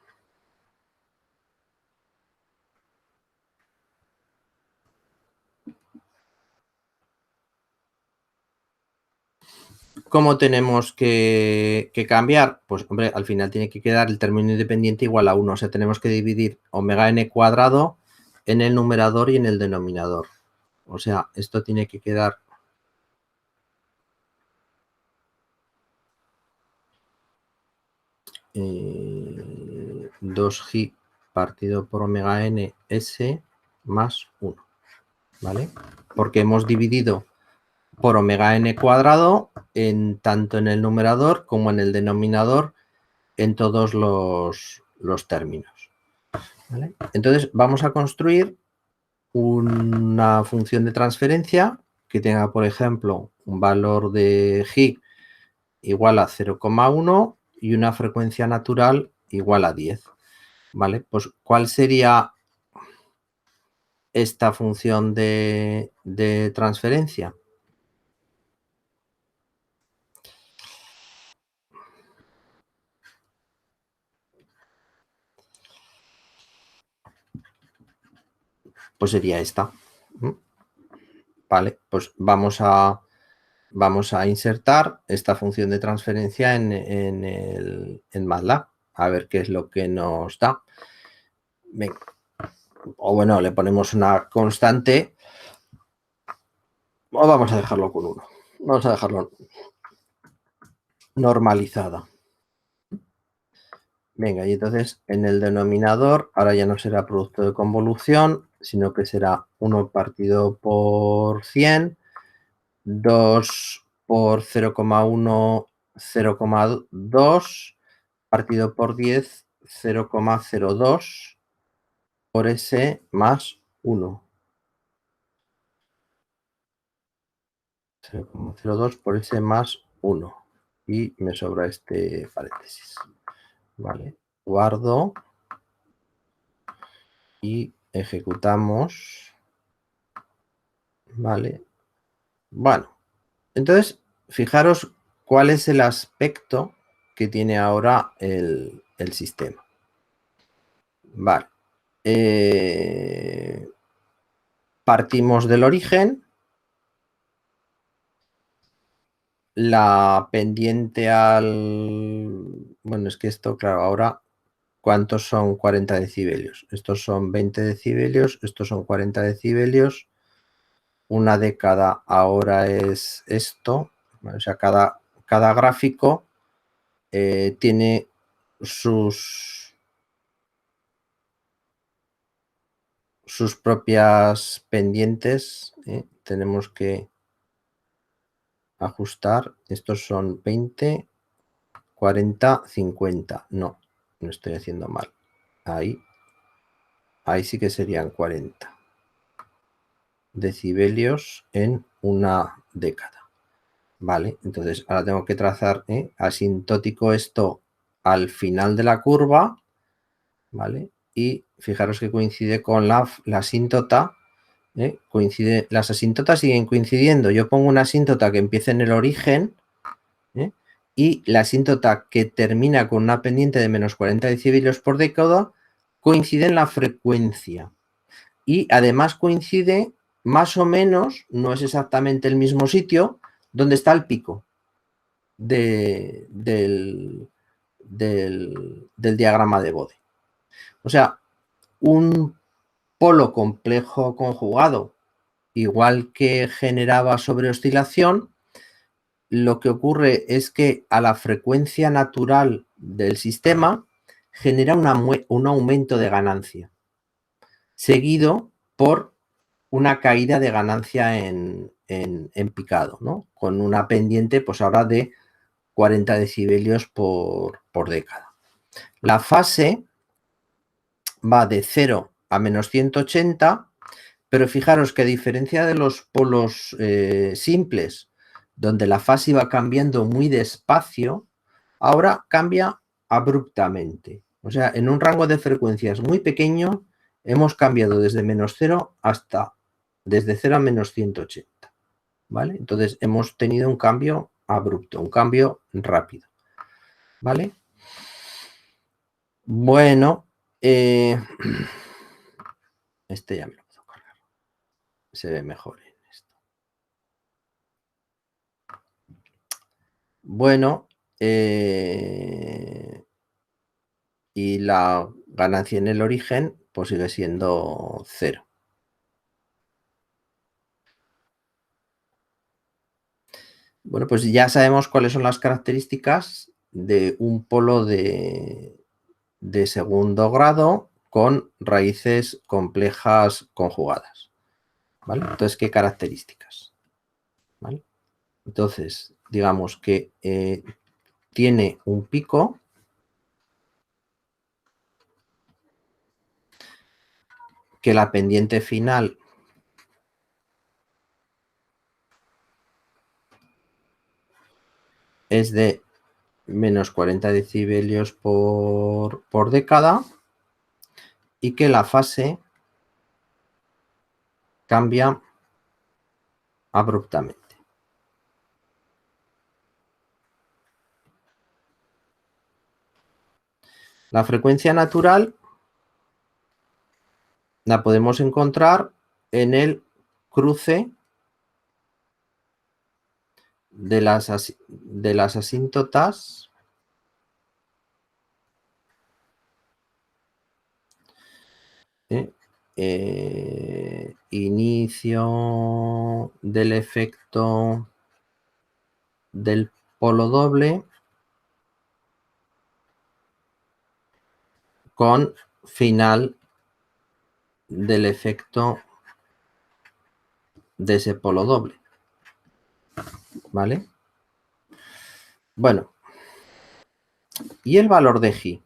¿cómo tenemos que cambiar? Pues, hombre, al final tiene que quedar el término independiente igual a 1. O sea, tenemos que dividir omega n cuadrado en el numerador y en el denominador. O sea, esto tiene que quedar eh, 2g partido por omega n s más 1, ¿vale? Porque hemos dividido por omega n cuadrado tanto en el numerador como en el denominador en todos los términos. ¿Vale? Entonces vamos a construir una función de transferencia que tenga, por ejemplo, un valor de g igual a 0,1 y una frecuencia natural igual a 10. ¿Vale? Pues, ¿cuál sería esta función de transferencia? Pues sería esta. Vale, pues vamos a insertar esta función de transferencia en MATLAB, a ver qué es lo que nos da. Venga. O bueno, le ponemos una constante, o vamos a dejarlo con 1. Vamos a dejarlo normalizada. Venga, y entonces en el denominador ahora ya no será producto de convolución, sino que será 1 partido por 100, 2 por 0,1, 0,2, partido por 10, 0,02 por S más 1. 0,02 por S más 1. Y me sobra este paréntesis. Vale, guardo y ejecutamos. Vale. Bueno, entonces, fijaros cuál es el aspecto que tiene ahora el sistema. Vale. Partimos del origen. La pendiente al... Bueno, es que esto, claro, ahora, ¿cuántos son 40 decibelios? Estos son 20 decibelios, estos son 40 decibelios. Una década ahora es esto. O sea, cada gráfico tiene sus propias pendientes. Tenemos que ajustar. Estos son 20, 40, 50. No estoy haciendo mal. Ahí sí que serían 40 decibelios en una década. Vale, entonces ahora tengo que trazar asintótico esto al final de la curva, ¿vale? Y fijaros que coincide con la asíntota, coincide, las asíntotas siguen coincidiendo. Yo pongo una asíntota que empiece en el origen, y la asíntota que termina con una pendiente de menos 40 decibelios por década coincide en la frecuencia. Y además coincide más o menos, no es exactamente el mismo sitio, donde está el pico del diagrama de Bode. O sea, un polo complejo conjugado, igual que generaba sobreoscilación, lo que ocurre es que a la frecuencia natural del sistema genera un aumento de ganancia, seguido por una caída de ganancia en picado, ¿no? Con una pendiente, pues ahora de 40 decibelios por década. La fase va de 0 a menos 180, pero fijaros que a diferencia de los polos simples, donde la fase iba cambiando muy despacio, ahora cambia abruptamente. O sea, en un rango de frecuencias muy pequeño, hemos cambiado desde menos 0 hasta desde 0 a menos 180. ¿Vale? Entonces hemos tenido un cambio abrupto, un cambio rápido. ¿Vale? Bueno, este ya me lo puedo cargar. Se ve mejor en esto. Bueno, y la ganancia en el origen pues sigue siendo 0. Bueno, pues ya sabemos cuáles son las características de un polo de segundo grado con raíces complejas conjugadas. ¿Vale? Entonces, ¿qué características? ¿Vale? Entonces, digamos que tiene un pico que la pendiente final es de menos 40 decibelios por década y que la fase cambia abruptamente. La frecuencia natural la podemos encontrar en el cruce de las asíntotas inicio del efecto del polo doble con final del efecto de ese polo doble. ¿Vale? Bueno, ¿y el valor de G?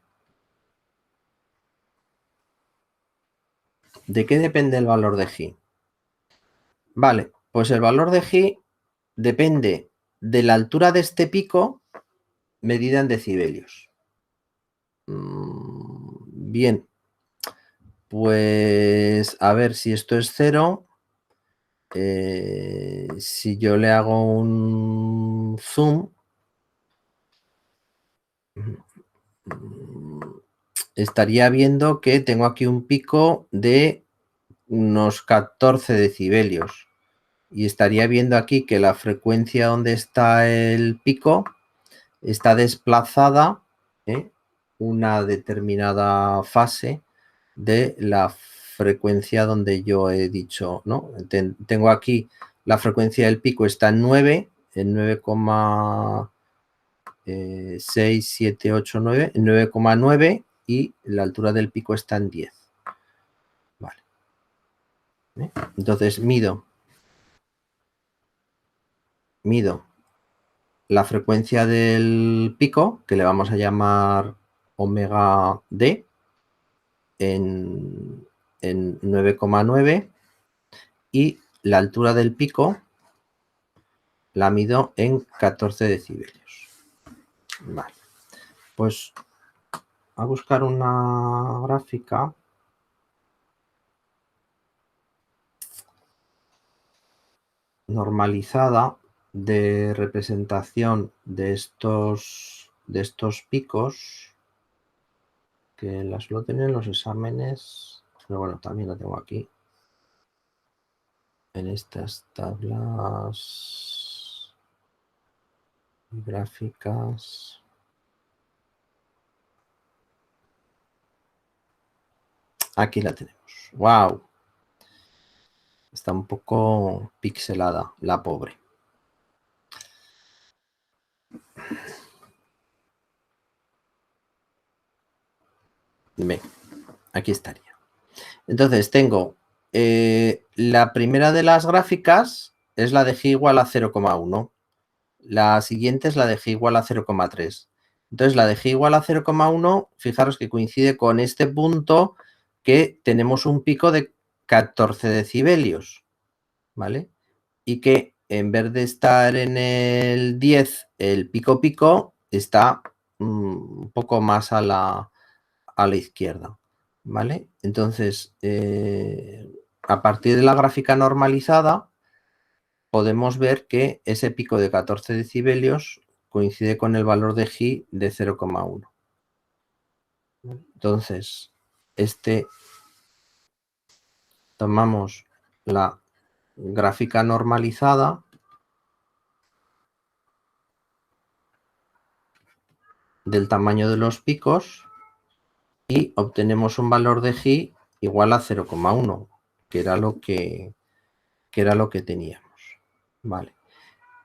¿De qué depende el valor de G? Vale, pues el valor de G depende de la altura de este pico medida en decibelios. Bien, pues a ver si esto es 0. Si yo le hago un zoom, estaría viendo que tengo aquí un pico de unos 14 decibelios. Y estaría viendo aquí que la frecuencia donde está el pico está desplazada una determinada fase de la frecuencia donde yo he dicho, ¿no? Tengo aquí la frecuencia del pico está en 9, en 9,6, 7, 8, 9, en 9,9 y la altura del pico está en 10. Vale. Entonces mido la frecuencia del pico, que le vamos a llamar omega D, en 9,9 y la altura del pico la mido en 14 decibelios. Vale, pues a buscar una gráfica normalizada de representación de estos picos, que las suelo tener en los exámenes, pero bueno, también la tengo aquí en estas tablas gráficas. Aquí la tenemos. ¡Wow! Está un poco pixelada, la pobre. Ven, aquí estaría. Entonces tengo la primera de las gráficas es la de G igual a 0,1. La siguiente es la de G igual a 0,3. Entonces la de G igual a 0,1, fijaros que coincide con este punto que tenemos un pico de 14 decibelios, ¿vale? Y que en vez de estar en el 10, el pico está un poco más a la izquierda, ¿vale? Entonces, a partir de la gráfica normalizada, podemos ver que ese pico de 14 decibelios coincide con el valor de G de 0,1. Entonces, tomamos la gráfica normalizada del tamaño de los picos y obtenemos un valor de G igual a 0,1, que era lo que teníamos. Vale.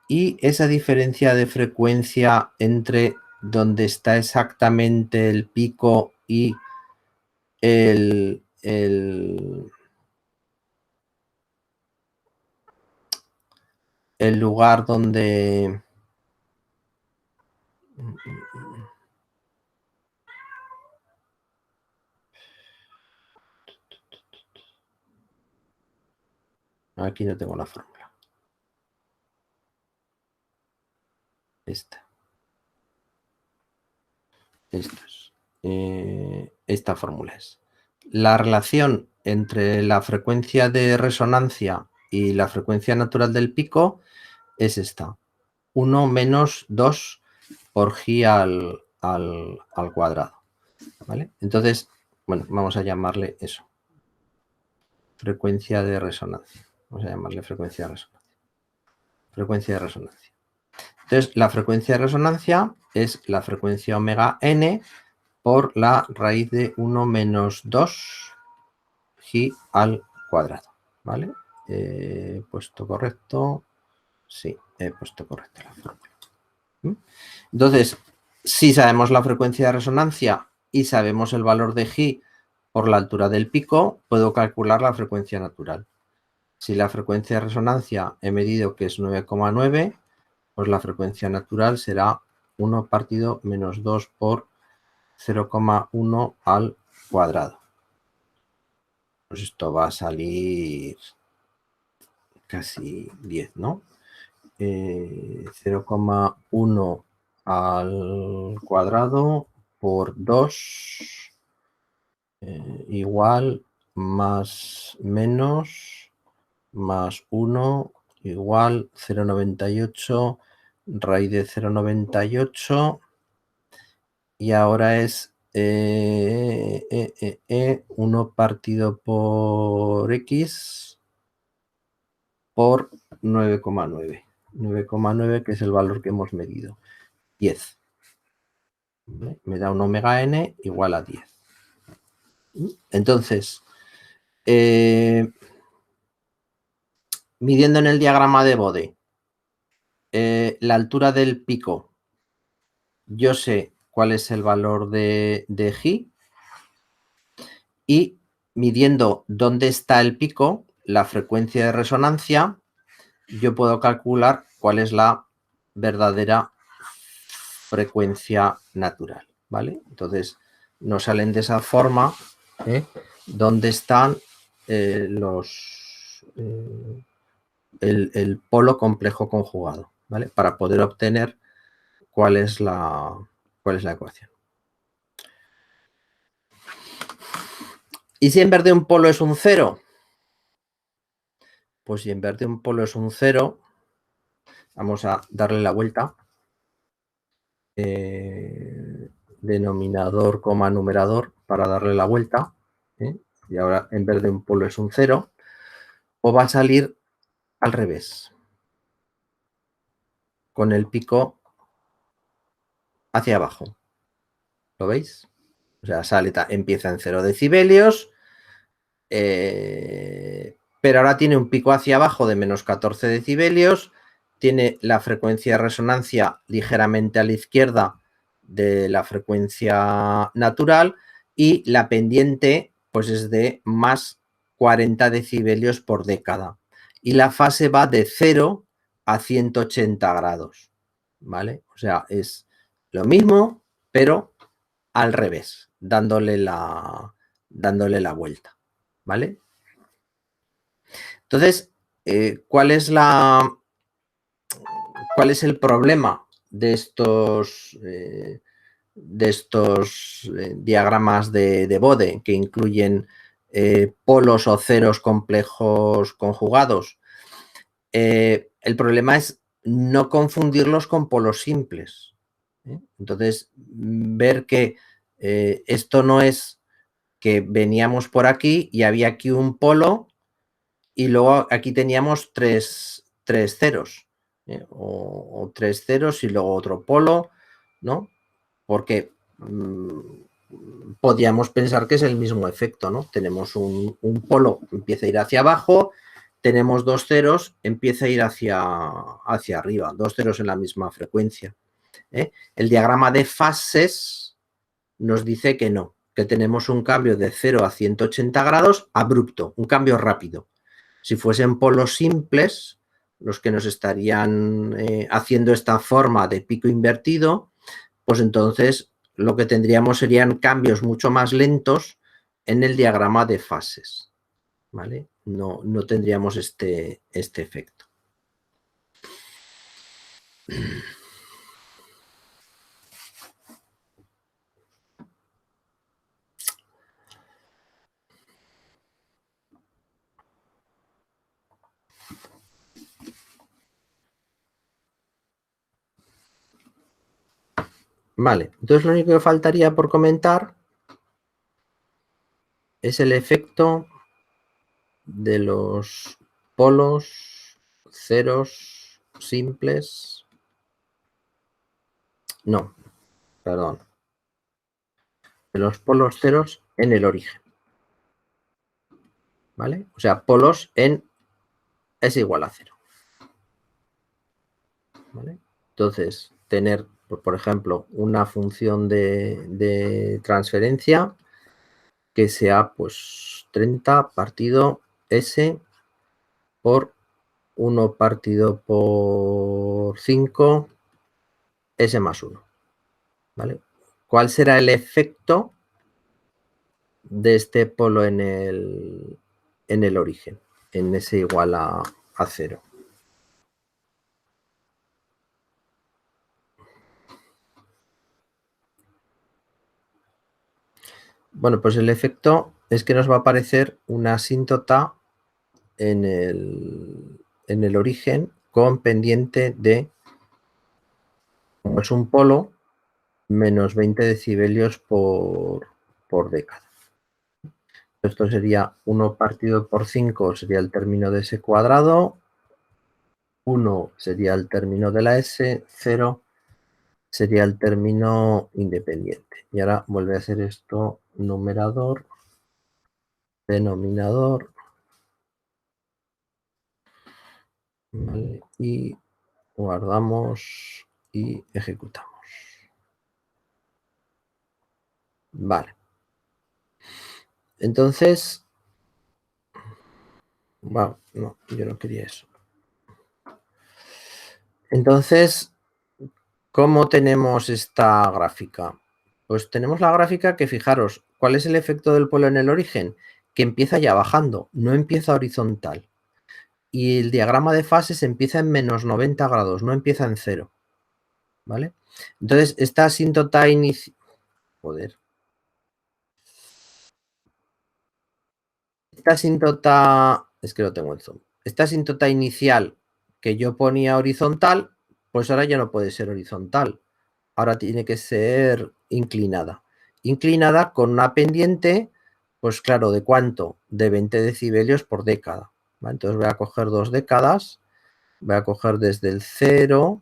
Y esa diferencia de frecuencia entre donde está exactamente el pico y el lugar donde aquí no tengo la fórmula. Esta. Esta fórmula es. La relación entre la frecuencia de resonancia y la frecuencia natural del pico es esta. 1 menos 2 por G al cuadrado. ¿Vale? Entonces, bueno, vamos a llamarle eso. Frecuencia de resonancia. Vamos a llamarle frecuencia de resonancia. Frecuencia de resonancia. Entonces, la frecuencia de resonancia es la frecuencia omega n por la raíz de 1 menos 2 G al cuadrado. ¿Vale? He puesto correcto. Sí, he puesto correcto la fórmula. Entonces, si sabemos la frecuencia de resonancia y sabemos el valor de G por la altura del pico, puedo calcular la frecuencia natural. Si la frecuencia de resonancia he medido que es 9,9, pues la frecuencia natural será 1 partido menos 2 por 0,1 al cuadrado. Pues esto va a salir casi 10, ¿no? 0,1 al cuadrado por 2 igual más menos más 1 igual 0,98 raíz de 0,98 y ahora es 1 partido por X por 9,9. 9,9 que es el valor que hemos medido. 10. ¿Vale? Me da un omega n igual a 10. Entonces, midiendo en el diagrama de Bode la altura del pico, yo sé cuál es el valor de G y midiendo dónde está el pico, la frecuencia de resonancia, yo puedo calcular cuál es la verdadera frecuencia natural, ¿vale? Entonces, nos salen de esa forma dónde están el polo complejo conjugado, ¿vale? Para poder obtener cuál es la ecuación. ¿Y si en vez de un polo es un 0? Pues si en vez de un polo es un 0, vamos a darle la vuelta. Denominador, coma, numerador, para darle la vuelta. Y ahora en vez de un polo es un 0. O va a salir al revés. Con el pico hacia abajo. ¿Lo veis? O sea, empieza en 0 decibelios. Pero ahora tiene un pico hacia abajo de menos 14 decibelios, tiene la frecuencia de resonancia ligeramente a la izquierda de la frecuencia natural y la pendiente pues es de más 40 decibelios por década. Y la fase va de 0 a 180 grados, ¿vale? O sea, es lo mismo, pero al revés, dándole la vuelta. ¿Vale? Entonces, ¿cuál es el problema de estos diagramas de Bode que incluyen polos o ceros complejos conjugados? El problema es no confundirlos con polos simples. Entonces, ver que esto no es que veníamos por aquí y había aquí un polo y luego aquí teníamos tres ceros, o 3 ceros y luego otro polo, ¿no? Porque podríamos pensar que es el mismo efecto, ¿no? Tenemos un polo que empieza a ir hacia abajo, tenemos 2 ceros, empieza a ir hacia arriba, 2 ceros en la misma frecuencia. El diagrama de fases nos dice que no, que tenemos un cambio de 0 a 180 grados abrupto, un cambio rápido. Si fuesen polos simples, los que nos estarían haciendo esta forma de pico invertido, pues entonces lo que tendríamos serían cambios mucho más lentos en el diagrama de fases, ¿vale? No tendríamos este efecto. Vale, entonces lo único que faltaría por comentar es el efecto de los polos ceros simples. No, perdón. De los polos ceros en el origen. ¿Vale? O sea, polos en es igual a 0. ¿Vale? Entonces, tener, por ejemplo, una función de transferencia que sea pues 30 partido S por 1 partido por 5 S más 1. ¿Vale? ¿Cuál será el efecto de este polo en el origen? En S igual a 0. Bueno, pues el efecto es que nos va a aparecer una asíntota en el origen con pendiente de, como es un polo, menos 20 decibelios por década. Esto sería 1 partido por 5, sería el término de S cuadrado, 1 sería el término de la S, 0 sería el término independiente. Y ahora vuelve a hacer esto numerador, denominador, ¿vale? Y guardamos y ejecutamos. Vale. Entonces, bueno, no, yo no quería eso. Entonces, ¿cómo tenemos esta gráfica? Pues tenemos la gráfica que, fijaros, ¿cuál es el efecto del polo en el origen? Que empieza ya bajando, no empieza horizontal. Y el diagrama de fases empieza en menos 90 grados, no empieza en 0. ¿Vale? Entonces, esta asíntota inicial... Joder. Esta asíntota... Es que lo tengo en zoom. Esta asíntota inicial que yo ponía horizontal, pues ahora ya no puede ser horizontal. Ahora tiene que ser inclinada. Inclinada con una pendiente, pues claro, ¿de cuánto? De 20 decibelios por década. ¿Vale? Entonces voy a coger 2 décadas, voy a coger desde el 0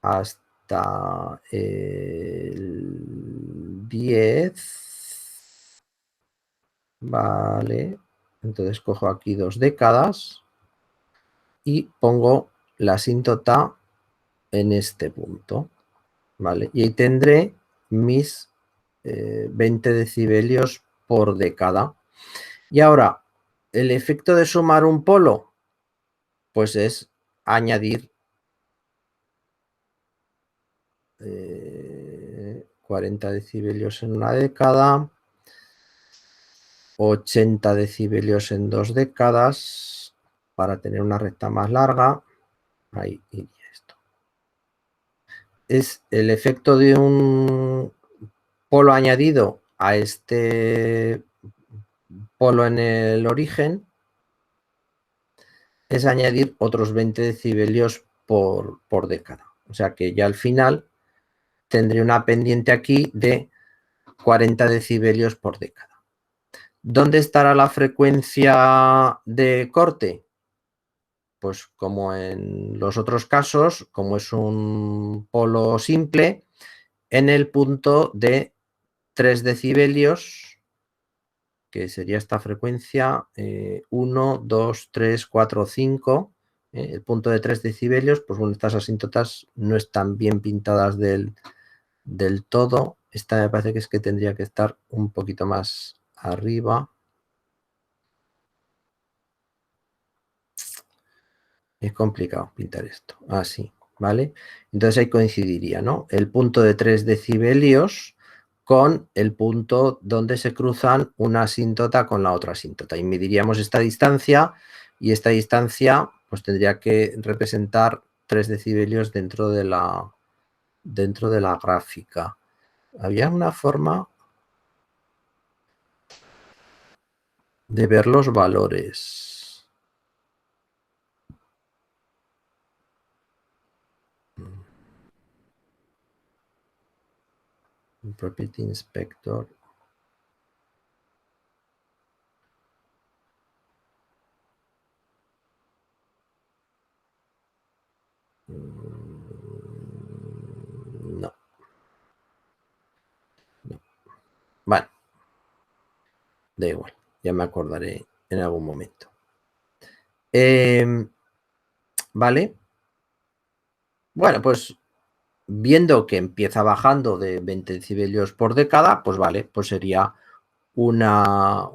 hasta el 10. Vale, entonces cojo aquí 2 décadas y pongo la asíntota en este punto. ¿Vale? Y ahí tendré mis 20 decibelios por década. Y ahora, el efecto de sumar un polo, pues es añadir 40 decibelios en una década, 80 decibelios en 2 décadas, para tener una recta más larga. Ahí iría esto. Es el efecto de un polo añadido a este polo en el origen, es añadir otros 20 decibelios por década. O sea que ya al final tendré una pendiente aquí de 40 decibelios por década. ¿Dónde estará la frecuencia de corte? Pues como en los otros casos, como es un polo simple, en el punto de 3 decibelios, que sería esta frecuencia 1, 2, 3, 4, 5, el punto de 3 decibelios, pues bueno, estas asíntotas no están bien pintadas del todo. Esta me parece que es que tendría que estar un poquito más arriba. Es complicado pintar esto, así, ¿vale? Entonces ahí coincidiría, ¿no? El punto de 3 decibelios con el punto donde se cruzan una asíntota con la otra asíntota. Y mediríamos esta distancia, y esta distancia pues tendría que representar 3 decibelios dentro de la gráfica. Había una forma de ver los valores. Property Inspector. No. No. Vale. Da igual. Ya me acordaré en algún momento. Vale. Bueno, pues viendo que empieza bajando de 20 decibelios por década, pues vale, pues sería una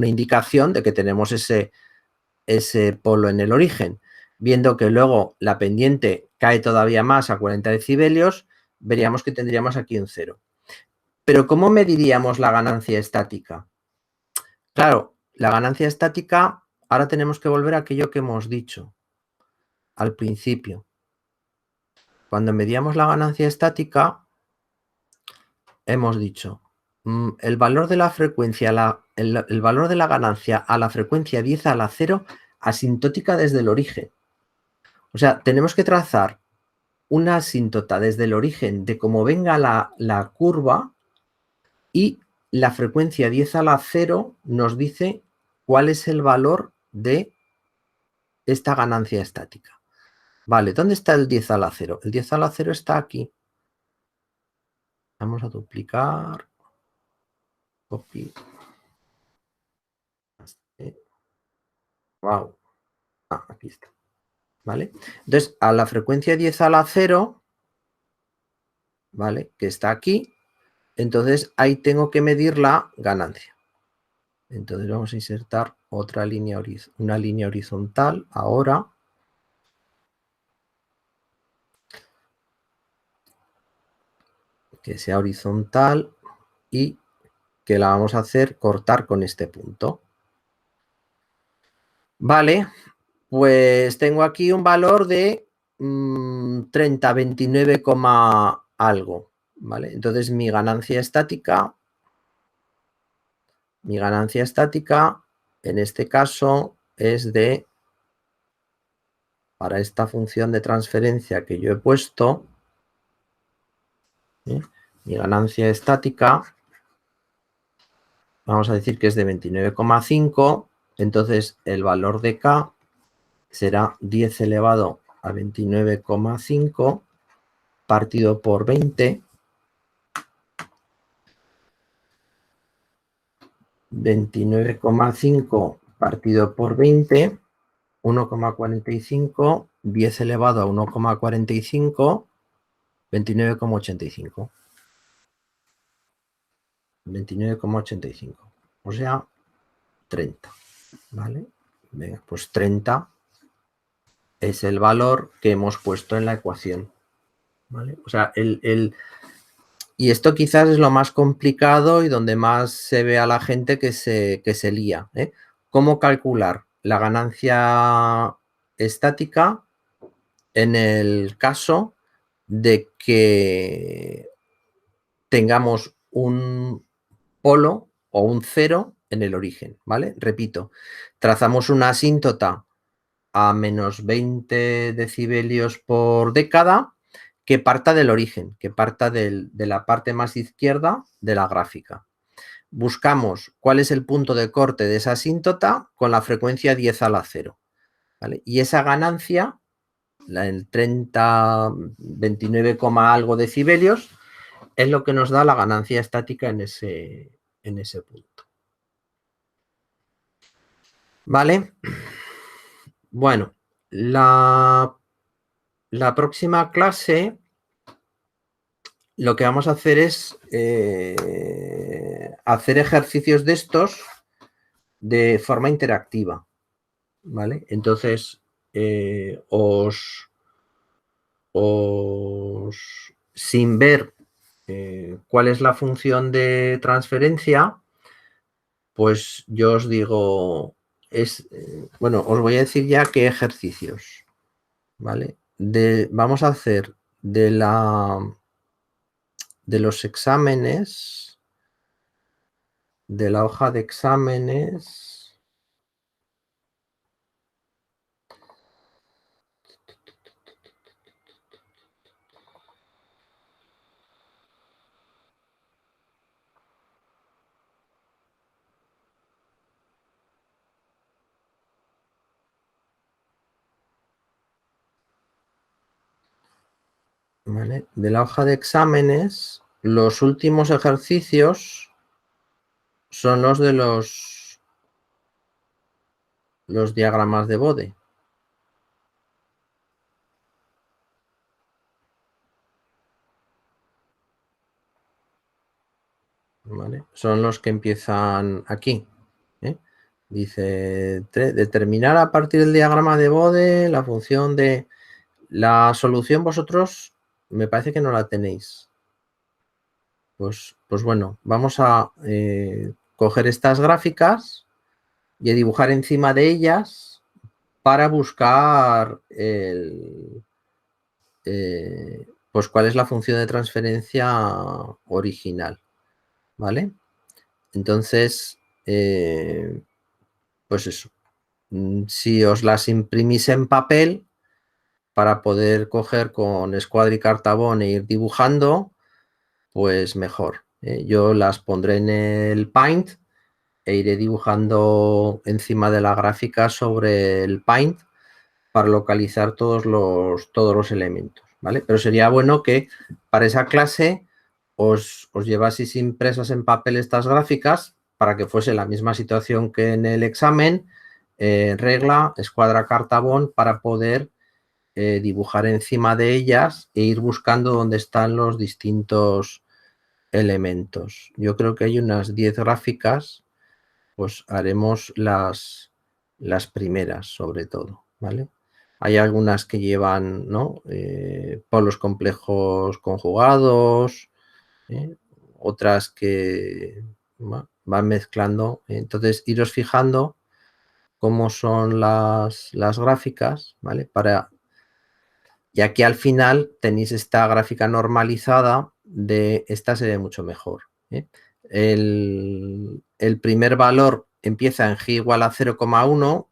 indicación de que tenemos ese polo en el origen. Viendo que luego la pendiente cae todavía más a 40 decibelios, veríamos que tendríamos aquí un 0. Pero ¿cómo mediríamos la ganancia estática? Claro, la ganancia estática, ahora tenemos que volver a aquello que hemos dicho al principio. Cuando medíamos la ganancia estática, hemos dicho, el valor de la frecuencia, el valor de la ganancia a la frecuencia 10 a la 0 asintótica desde el origen. O sea, tenemos que trazar una asíntota desde el origen de cómo venga la curva, y la frecuencia 10 a la 0 nos dice cuál es el valor de esta ganancia estática. Vale, ¿dónde está el 10 a la 0? El 10 a la 0 está aquí. Vamos a duplicar. Copy. Wow. Aquí está. ¿Vale? Entonces, a la frecuencia 10 a la 0, ¿vale? Que está aquí, entonces ahí tengo que medir la ganancia. Entonces vamos a insertar otra línea, una línea horizontal ahora. Que sea horizontal y que la vamos a hacer cortar con este punto. Vale, pues tengo aquí un valor de 30, 29, algo. ¿Vale? Entonces mi ganancia estática en este caso es de, para esta función de transferencia que yo he puesto, mi ganancia estática, vamos a decir que es de 29,5, entonces el valor de K será 10 elevado a 29,5 partido por 20, 29,5 partido por 20, 1,45, 10 elevado a 1,45, 29,85. 29,85, o sea, 30, ¿vale? Venga, pues 30 es el valor que hemos puesto en la ecuación, ¿vale? O sea, y esto quizás es lo más complicado y donde más se ve a la gente que se lía, ¿eh? ¿Cómo calcular la ganancia estática en el caso de que tengamos un polo o un 0 en el origen, ¿vale? Repito, trazamos una asíntota a menos 20 decibelios por década que parta del origen, que parta de la parte más izquierda de la gráfica. Buscamos cuál es el punto de corte de esa asíntota con la frecuencia 10 a la 0, ¿vale? Y esa ganancia, el 30, 29, algo decibelios, es lo que nos da la ganancia estática en ese punto. ¿Vale? Bueno, la próxima clase lo que vamos a hacer es hacer ejercicios de estos de forma interactiva, ¿vale? Entonces, sin ver cuál es la función de transferencia, pues yo os digo, bueno, os voy a decir ya qué ejercicios, ¿vale? Vamos a hacer de los exámenes, de la hoja de exámenes, ¿vale? De la hoja de exámenes, los últimos ejercicios son los de los diagramas de Bode. ¿Vale? Son los que empiezan aquí. Dice, determinar a partir del diagrama de Bode la función de... La solución vosotros me parece que no la tenéis. Pues bueno, vamos a coger estas gráficas y a dibujar encima de ellas para buscar pues cuál es la función de transferencia original, ¿vale? Entonces, pues eso, si os las imprimís en papel para poder coger con escuadra y cartabón e ir dibujando, pues mejor. Yo las pondré en el Paint e iré dibujando encima de la gráfica sobre el Paint para localizar todos los elementos, ¿vale? Pero sería bueno que para esa clase os llevaseis impresas en papel estas gráficas para que fuese la misma situación que en el examen, regla, escuadra, cartabón, para poder dibujar encima de ellas e ir buscando dónde están los distintos elementos. Yo creo que hay unas 10 gráficas, pues haremos las primeras sobre todo, ¿vale? Hay algunas que llevan, ¿no? Polos complejos conjugados, otras que van mezclando. Entonces, iros fijando cómo son las gráficas, ¿vale? Y aquí al final tenéis esta gráfica normalizada de esta se ve mucho mejor. El primer valor empieza en g igual a 0,1,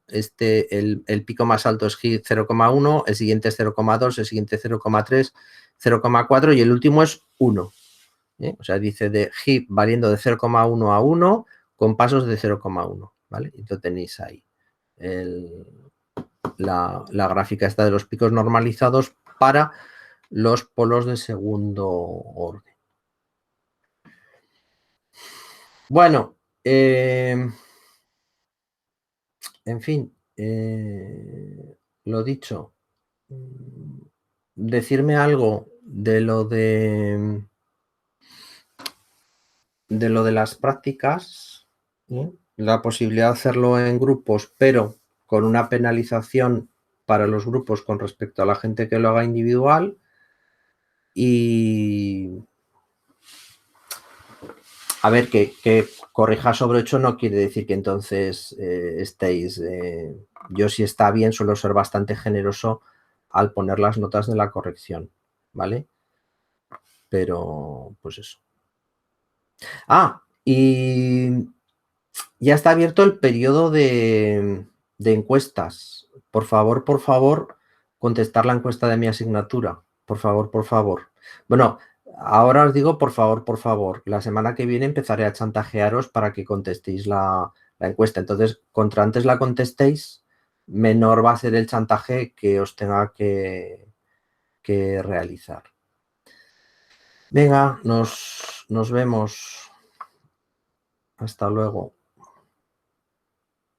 el pico más alto es g 0,1, el siguiente es 0,2, el siguiente 0,3, 0,4 y el último es 1. O sea, dice de g valiendo de 0,1 a 1 con pasos de 0,1, ¿vale? Y lo tenéis ahí. La gráfica está de los picos normalizados para los polos de segundo orden. Bueno, en fin, lo dicho, decirme algo de lo de las prácticas, la posibilidad de hacerlo en grupos, pero con una penalización para los grupos con respecto a la gente que lo haga individual. Y a ver, que corrija sobre 8 no quiere decir que entonces estéis... yo, si está bien, suelo ser bastante generoso al poner las notas de la corrección, ¿vale? Pero, pues eso. Ah, y ya está abierto el periodo de encuestas. Por favor, contestar la encuesta de mi asignatura. Por favor. Bueno, ahora os digo, por favor. La semana que viene empezaré a chantajearos para que contestéis la encuesta. Entonces, contra antes la contestéis, menor va a ser el chantaje que os tenga que realizar. Venga, nos vemos. Hasta luego.